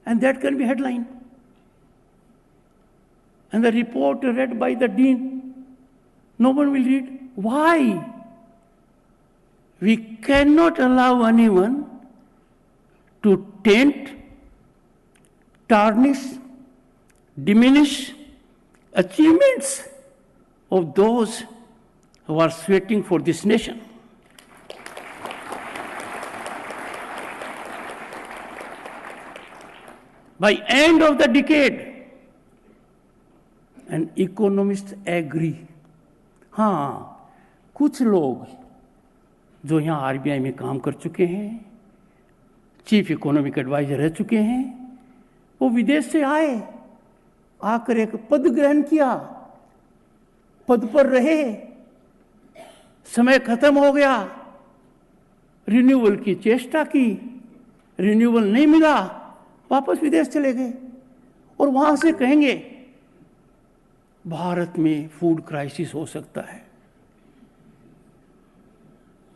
and that can be headline. And the report read by the dean, no one will read. Why? We cannot allow anyone to taint, tarnish, diminish achievements of those who are sweating for this nation. By end of the decade, and economists agree. हाँ, कुछ लोग जो यहाँ RBI में काम कर चुके हैं, चीफ इकोनॉमिक एडवाइजर रह चुके हैं, वो विदेश से आए, आकर एक पद ग्रहण किया, पद पर रहे, समय खत्म हो गया, रिन्यूअल की चेष्टा की, रिन्यूअल नहीं मिला, वापस विदेश चले गए और वहां से कहेंगे भारत में फूड क्राइसिस हो सकता है।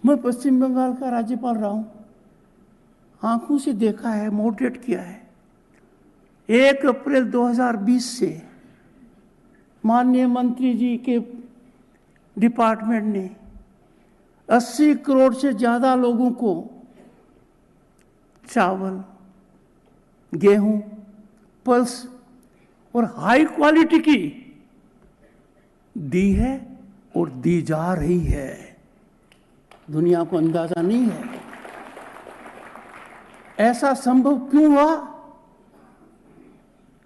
मैं पश्चिम बंगाल का राज्यपाल रहा हूं, आंखों से देखा है, मॉडरेट किया है। 1 अप्रैल 2020 से माननीय मंत्री जी के डिपार्टमेंट ने 80 करोड़ से ज्यादा लोगों को चावल, गेहूं, पल्स और हाई क्वालिटी की दी है और दी जा रही है। दुनिया को अंदाजा नहीं है। ऐसा संभव क्यों हुआ?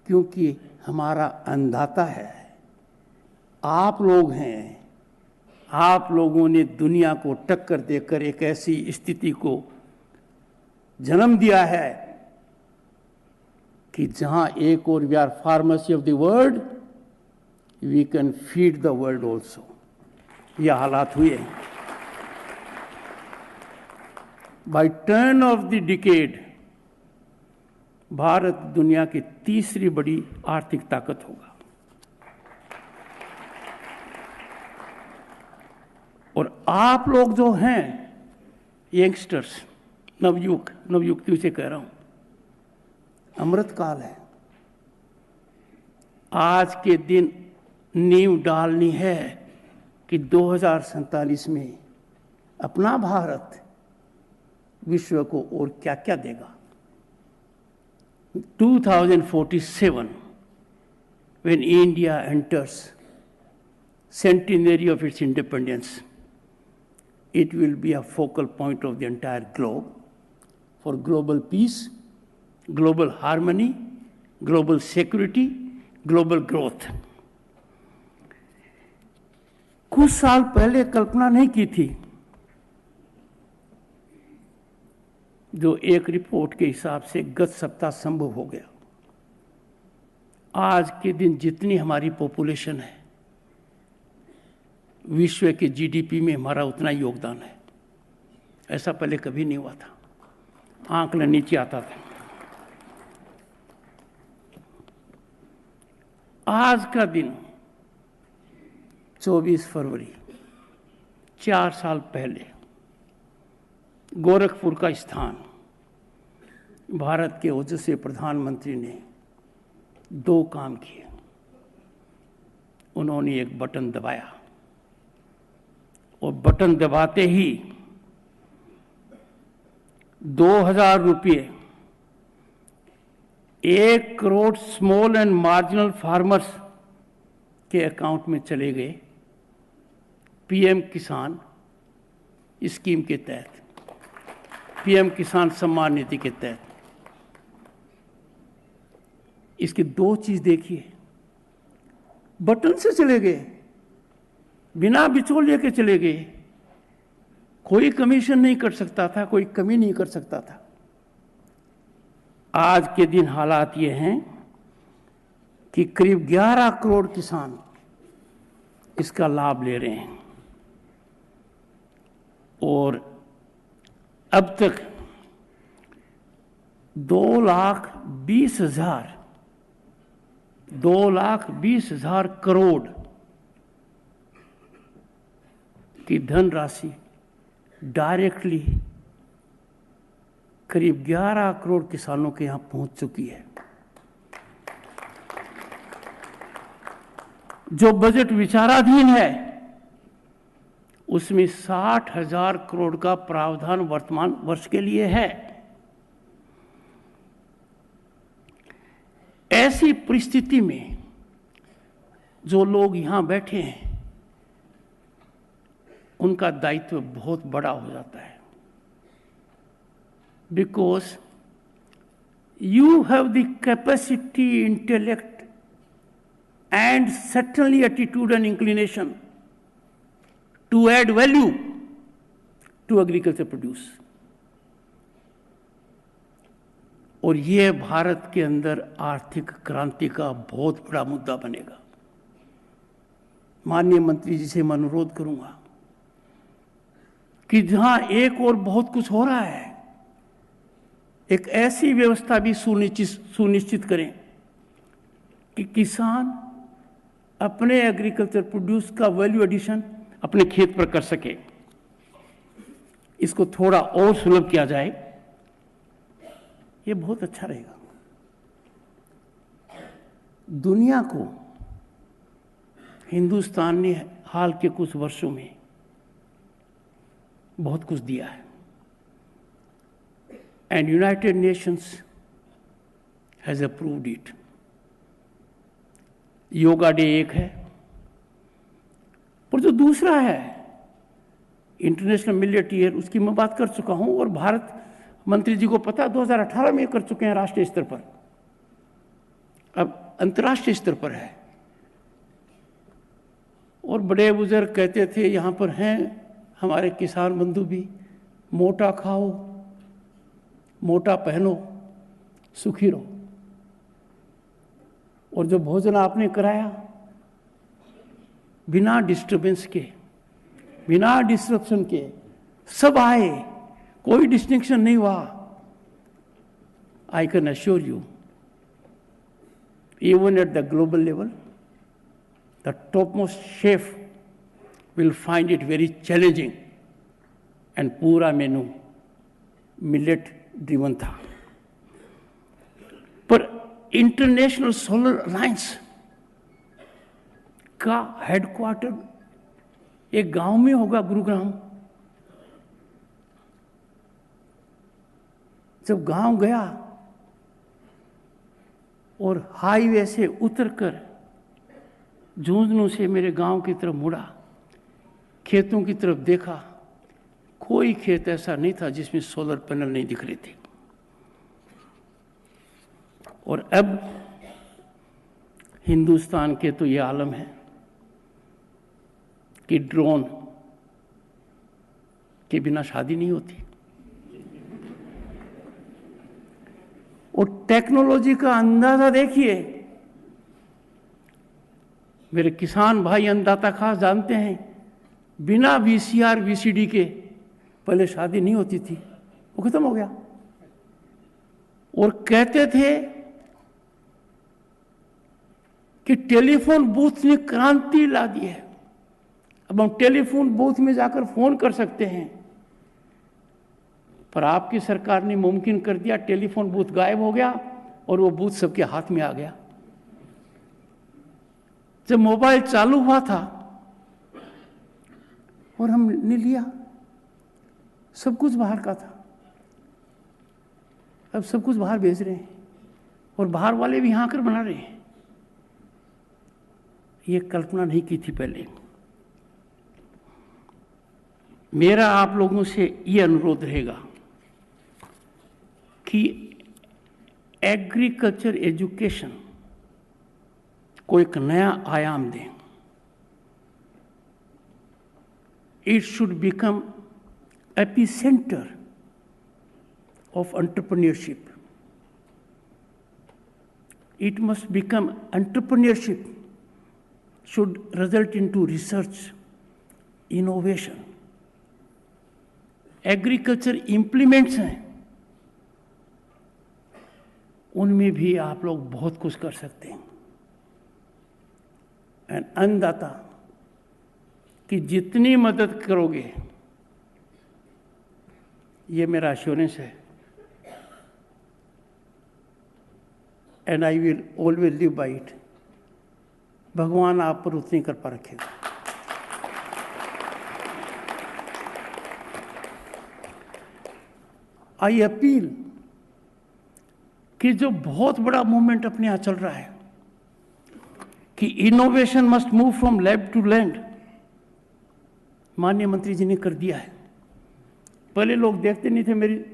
क्योंकि हमारा अन्नदाता है, आप लोग हैं। आप लोगों ने दुनिया को टक्कर देकर एक ऐसी स्थिति को जन्म दिया है कि जहां एक और we are pharmacy of the world, we can feed the world also. यह हालात हुए। By turn of the decade Bharat दुनिया की तीसरी बड़ी आर्थिक ताकत होगा। और आप लोग जो हैं यंगस्टर्स, नवयुवतियों से कह रहा हूं, अमृत काल है। आज के दिन नींव डालनी है कि 2047 में अपना भारत विश्व को और क्या क्या देगा। 2047 when India enters centenary of its independence, it will be a focal point of the entire globe for global peace, global harmony, global security, global growth. कुछ साल पहले कल्पना नहीं की थी जो एक रिपोर्ट के हिसाब से गत सप्ताह संभव हो गया। आज के दिन जितनी हमारी पॉपुलेशन है, विश्व के जीडीपी में हमारा उतना योगदान है। ऐसा पहले कभी नहीं हुआ था, आंकड़ा नीचे आता था। आज का दिन 24 फरवरी 4 साल पहले गोरखपुर का स्थान, भारत के ओजस्वी प्रधानमंत्री ने 2 काम किए। उन्होंने एक बटन दबाया और बटन दबाते ही 2000 रुपये 1 crore small and marginal farmers के अकाउंट में चले गए, पीएम किसान स्कीम के तहत, पीएम किसान सम्मान निधि के तहत। इसकी 2 चीज देखिए, बटन से चले गए, बिना बिचौलिए के चले गए, कोई कमीशन नहीं कर सकता था, कोई कमी नहीं कर सकता था। आज के दिन हालात ये हैं कि करीब 11 करोड़ किसान इसका लाभ ले रहे हैं और अब तक 2,20,000 करोड़ की धनराशि डायरेक्टली करीब 11 करोड़ किसानों के यहां पहुंच चुकी है। जो बजट विचाराधीन है उसमें 60,000 करोड़ का प्रावधान वर्तमान वर्ष के लिए है। ऐसी परिस्थिति में जो लोग यहां बैठे हैं उनका दायित्व बहुत बड़ा हो जाता है, because you have the capacity, intellect and certainly attitude and inclination to add value to agriculture produce। और यह भारत के अंदर आर्थिक क्रांति का बहुत बड़ा मुद्दा बनेगा। माननीय मंत्री जी से मैं अनुरोध करूंगा कि जहां एक और बहुत कुछ हो रहा है, एक ऐसी व्यवस्था भी सुनिश्चित करें कि किसान अपने एग्रीकल्चर प्रोड्यूस का वैल्यू एडिशन अपने खेत पर कर सके। इसको थोड़ा और सुलभ किया जाए, ये बहुत अच्छा रहेगा। दुनिया को हिंदुस्तान ने हाल के कुछ वर्षों में बहुत कुछ दिया है, and United Nations has approved it. Yoga day एक है, पर जो दूसरा है इंटरनेशनल मिलेट ईयर, उसकी मैं बात कर चुका हूं और भारत मंत्री जी को पता 2018 में कर चुके हैं राष्ट्रीय स्तर पर, अब अंतर्राष्ट्रीय स्तर पर है। और बड़े बुजुर्ग कहते थे यहां पर हैं हमारे किसान बंधु भी, मोटा खाओ, मोटा पहनो, सुखी रहो। और जो भोजन आपने कराया बिना डिस्टरबेंस के, बिना डिस्ट्रप्शन के, सब आए, कोई डिस्टिंक्शन नहीं हुआ। I can assure you, even at the global level, the topmost chef will find it very challenging, and पूरा मेनू मिलेट ड्रिवन था। पर इंटरनेशनल सोलर अलायंस का हेडक्वार्टर एक गांव में होगा, गुरुग्राम। जब गांव गया और हाईवे से उतरकर झुंझुनू से मेरे गांव की तरफ मुड़ा, खेतों की तरफ देखा, कोई खेत ऐसा नहीं था जिसमें सोलर पैनल नहीं दिख रहे थे। और अब हिंदुस्तान के तो ये आलम है कि ड्रोन के बिना शादी नहीं होती। और टेक्नोलॉजी का अंदाजा देखिए। मेरे किसान भाई अन्नदाता खास जानते हैं, बिना वीसीआर वीसीडी के पहले शादी नहीं होती थी, वो खत्म हो गया। और कहते थे कि टेलीफोन बूथ ने क्रांति ला दी है। अब हम टेलीफोन बूथ में जाकर फोन कर सकते हैं, पर आपकी सरकार ने मुमकिन कर दिया, टेलीफोन बूथ गायब हो गया और वो बूथ सबके हाथ में आ गया। जब मोबाइल चालू हुआ था और हमने लिया, सब कुछ बाहर का था, अब सब कुछ बाहर भेज रहे हैं और बाहर वाले भी यहां आकर बना रहे हैं। ये कल्पना नहीं की थी पहले। मेरा आप लोगों से ये अनुरोध रहेगा कि एग्रीकल्चर एजुकेशन को एक नया आयाम दें। It should become epicentre of entrepreneurship. It must become entrepreneurship should result into research, innovation. Agriculture implements हैं, उनमें भी आप लोग बहुत कुछ कर सकते हैं। एंड अन्नदाता की जितनी मदद करोगे, ये मेरा एश्योरेंस है, and I will always live by it. भगवान आप पर उतनी कृपा रखेगा। आई अपील कि जो बहुत बड़ा मूवमेंट अपने यहां चल रहा है कि innovation must move from lab to land, माननीय मंत्री जी ने कर दिया है। पहले लोग देखते नहीं थे मेरी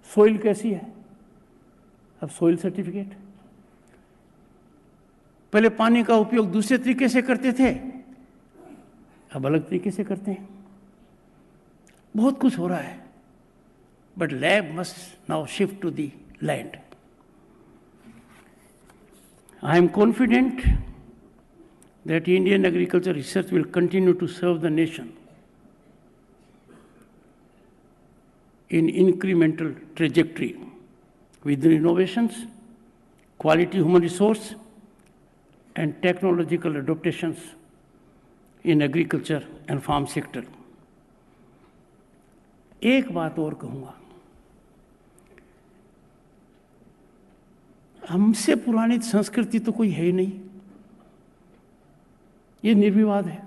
सोइल कैसी है, अब सोइल सर्टिफिकेट। पहले पानी का उपयोग दूसरे तरीके से करते थे, अब अलग तरीके से करते हैं। बहुत कुछ हो रहा है, but lab must now shift to the land. I am confident that Indian agriculture research will continue to serve the nation in incremental trajectory with innovations, quality human resource, and technological adaptations in agriculture and farm sector. एक बात और कहूँगा, हमसे पुरानी संस्कृति तो कोई है ही नहीं, ये निर्विवाद है।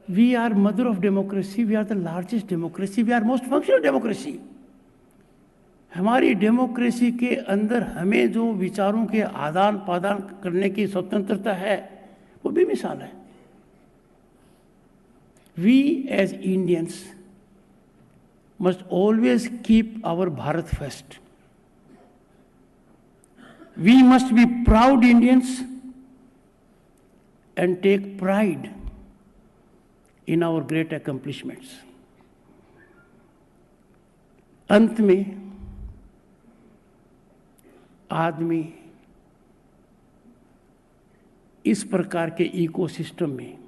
We are mother of democracy, we are the largest democracy, we are most functional democracy. हमारी डेमोक्रेसी के अंदर हमें जो विचारों के आदान प्रदान करने की स्वतंत्रता है, वो भी मिसाल है। We as Indians must always keep our Bharat first. We must be proud Indians and take pride in our great accomplishments. अंत में आदमी इस प्रकार के इकोसिस्टम में,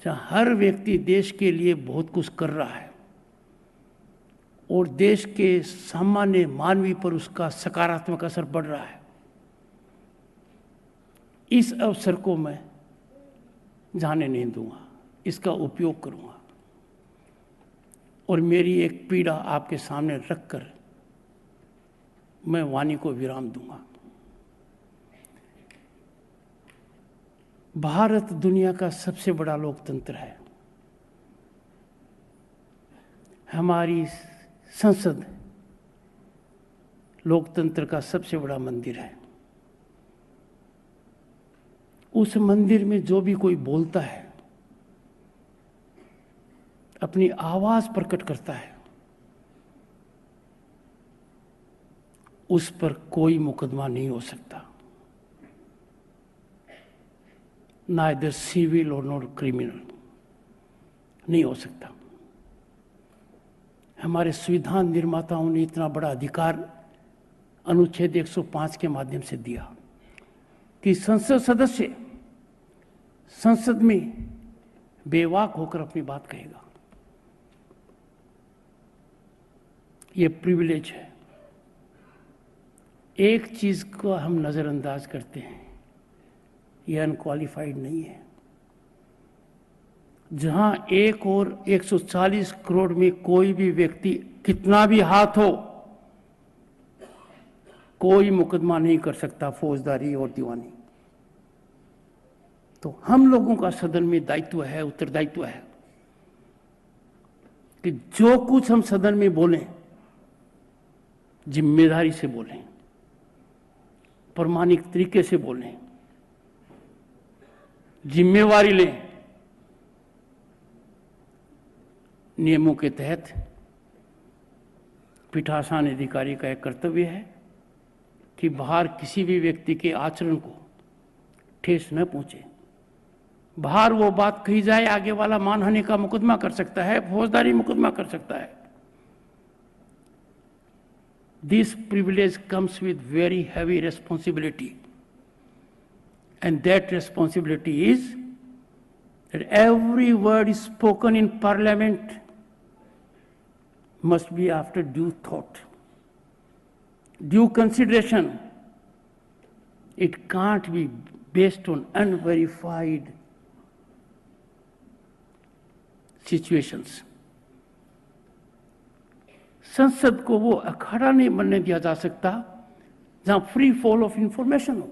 जहाँ हर व्यक्ति देश के लिए बहुत कुछ कर रहा है और देश के सामान्य मानवीय पर उसका सकारात्मक असर पड़ रहा है, इस अवसर को मैं जाने नहीं दूंगा, इसका उपयोग करूंगा और मेरी एक पीड़ा आपके सामने रखकर मैं वाणी को विराम दूंगा। भारत दुनिया का सबसे बड़ा लोकतंत्र है। हमारी संसद लोकतंत्र का सबसे बड़ा मंदिर है। उस मंदिर में जो भी कोई बोलता है, अपनी आवाज प्रकट करता है, उस पर कोई मुकदमा नहीं हो सकता, नाइदर सिविल और नॉट क्रिमिनल, नहीं हो सकता। हमारे संविधान निर्माताओं ने इतना बड़ा अधिकार अनुच्छेद 105 के माध्यम से दिया कि संसद सदस्य संसद में बेवाक होकर अपनी बात कहेगा। ये प्रिविलेज है। एक चीज को हम नजरअंदाज करते हैं, ये अनक्वालिफाइड नहीं है। जहां एक और 140 करोड़ में कोई भी व्यक्ति कितना भी हाथ हो, कोई मुकदमा नहीं कर सकता फौजदारी और दीवानी। तो हम लोगों का सदन में दायित्व है, उत्तरदायित्व है कि जो कुछ हम सदन में बोलें जिम्मेदारी से बोलें, प्रामाणिक तरीके से बोलें, जिम्मेवारी लें। नियमों के तहत पीठासीन अधिकारी का एक कर्तव्य है कि बाहर किसी भी व्यक्ति के आचरण को ठेस न पहुंचे। बाहर वो बात कही जाए, आगे वाला मानहानि का मुकदमा कर सकता है, फौजदारी मुकदमा कर सकता है। This privilege comes with very heavy responsibility, and that responsibility is that every word spoken in Parliament must be after due thought, due consideration. It can't be based on unverified situations. संसद को वो अखाड़ा नहीं बनने दिया जा सकता जहां free fall of information हो।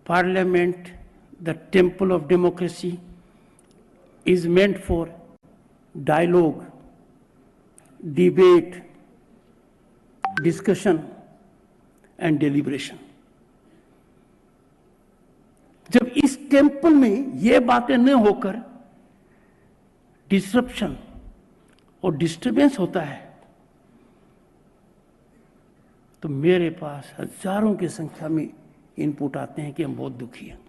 Parliament, the temple of democracy, is meant for dialogue, debate, discussion and deliberation. जब इस टेम्पल में ये बातें न होकर डिसरप्शन और डिस्टर्बेंस होता है, तो मेरे पास हजारों की संख्या में इनपुट आते हैं कि हम बहुत दुखी हैं।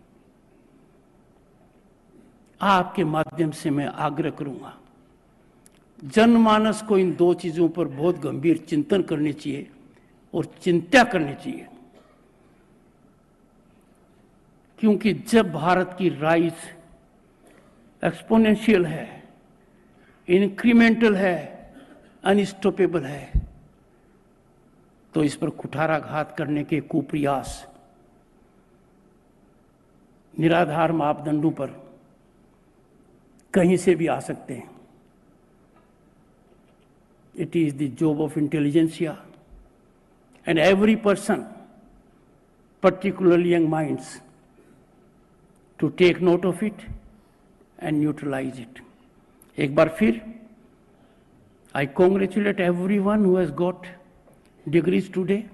आपके माध्यम से मैं आग्रह करूंगा, जनमानस को इन दो चीजों पर बहुत गंभीर चिंतन करनी चाहिए और चिंता करनी चाहिए। क्योंकि जब भारत की राइज एक्सपोनेंशियल है, इंक्रीमेंटल है, अनस्टॉपेबल है, तो इस पर कुठाराघात करने के कुप्रयास निराधार मापदंडों पर कहीं से भी आ सकते हैं। It is the job of intelligentsia and every person, particularly young minds, to take note of it and neutralize it. एक बार फिर I congratulate everyone who has got degrees today,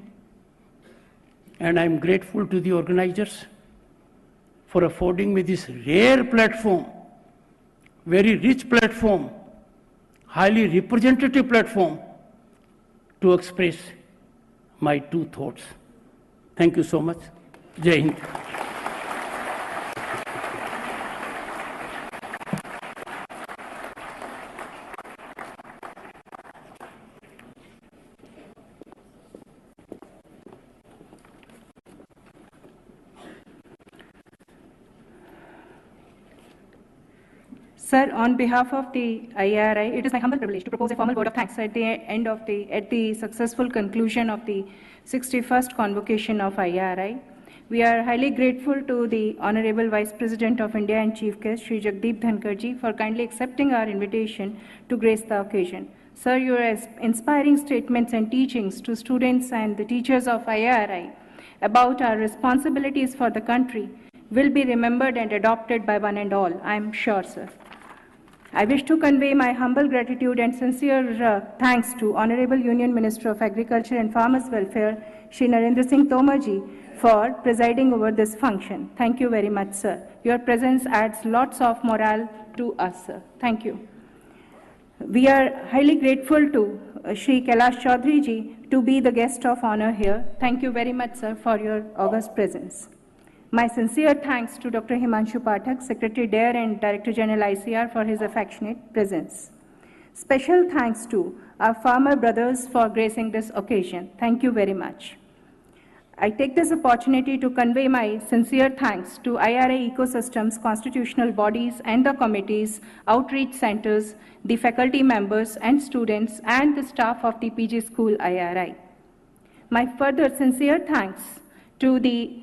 and I am grateful to the organizers for affording me this rare platform, very rich platform, highly representative platform to express my two thoughts. Thank you so much. Jai Hind. Sir, on behalf of the IARI, it is my humble privilege to propose a formal vote of thanks at the successful conclusion of the 61st convocation of IARI. We are highly grateful to the Honorable Vice President of India and Chief Guest, Shri Jagdeep Dhankar ji, for kindly accepting our invitation to grace the occasion. Sir, your inspiring statements and teachings to students and the teachers of IARI about our responsibilities for the country will be remembered and adopted by one and all, I am sure, sir. I wish to convey my humble gratitude and sincere thanks to Honorable Union Minister of Agriculture and Farmers Welfare, Shri Narendra Singh Tomar ji, for presiding over this function. Thank you very much, sir. Your presence adds lots of morale to us, sir. Thank you. We are highly grateful to Shri Kailash Chaudhary ji to be the guest of honor here. Thank you very much, sir, for your august presence. My sincere thanks to Dr. Himanshu Pathak, Secretary DARE and Director General ICR, for his affectionate presence. Special thanks to our farmer brothers for gracing this occasion. Thank you very much. I take this opportunity to convey my sincere thanks to IRI ecosystems, constitutional bodies and the committees, outreach centers, the faculty members and students, and the staff of the PG School IRI. My further sincere thanks to the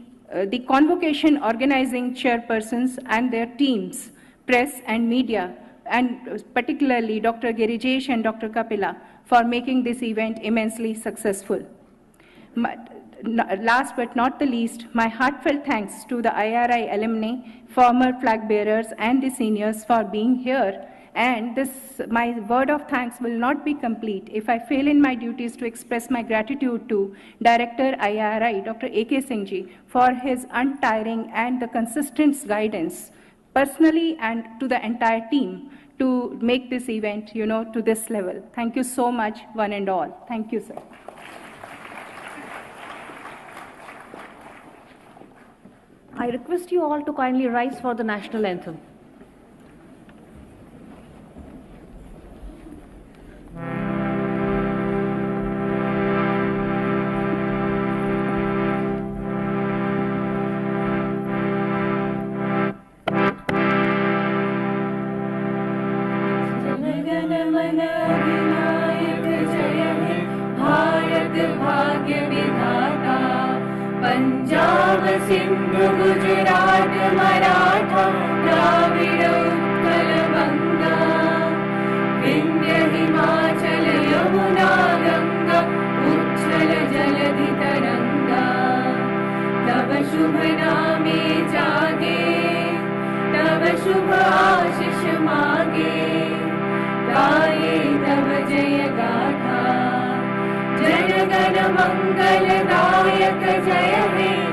convocation organizing chairpersons and their teams, press and media, and particularly Dr. Girijesh and Dr. Kapila for making this event immensely successful. Last but not the least, my heartfelt thanks to the IRI alumni, former flag bearers, and the seniors for being here. And my word of thanks will not be complete if I fail in my duties to express my gratitude to Director IRI, Dr. A.K. Singh ji, for his untiring and the consistent guidance, personally and to the entire team, to make this event, to this level. Thank you so much, one and all. Thank you, sir. I request you all to kindly rise for the national anthem. Punjab Sindh Gujarat Maratha Dravida Utkal बंगा विंध्य हिमाचल यमुना गंगा उच्छल जलधि तरंगा तब शुभ नामे जागे तब शुभ आशीष मागे गाये तब जय गाथा जन गण मंगल दायक जय हे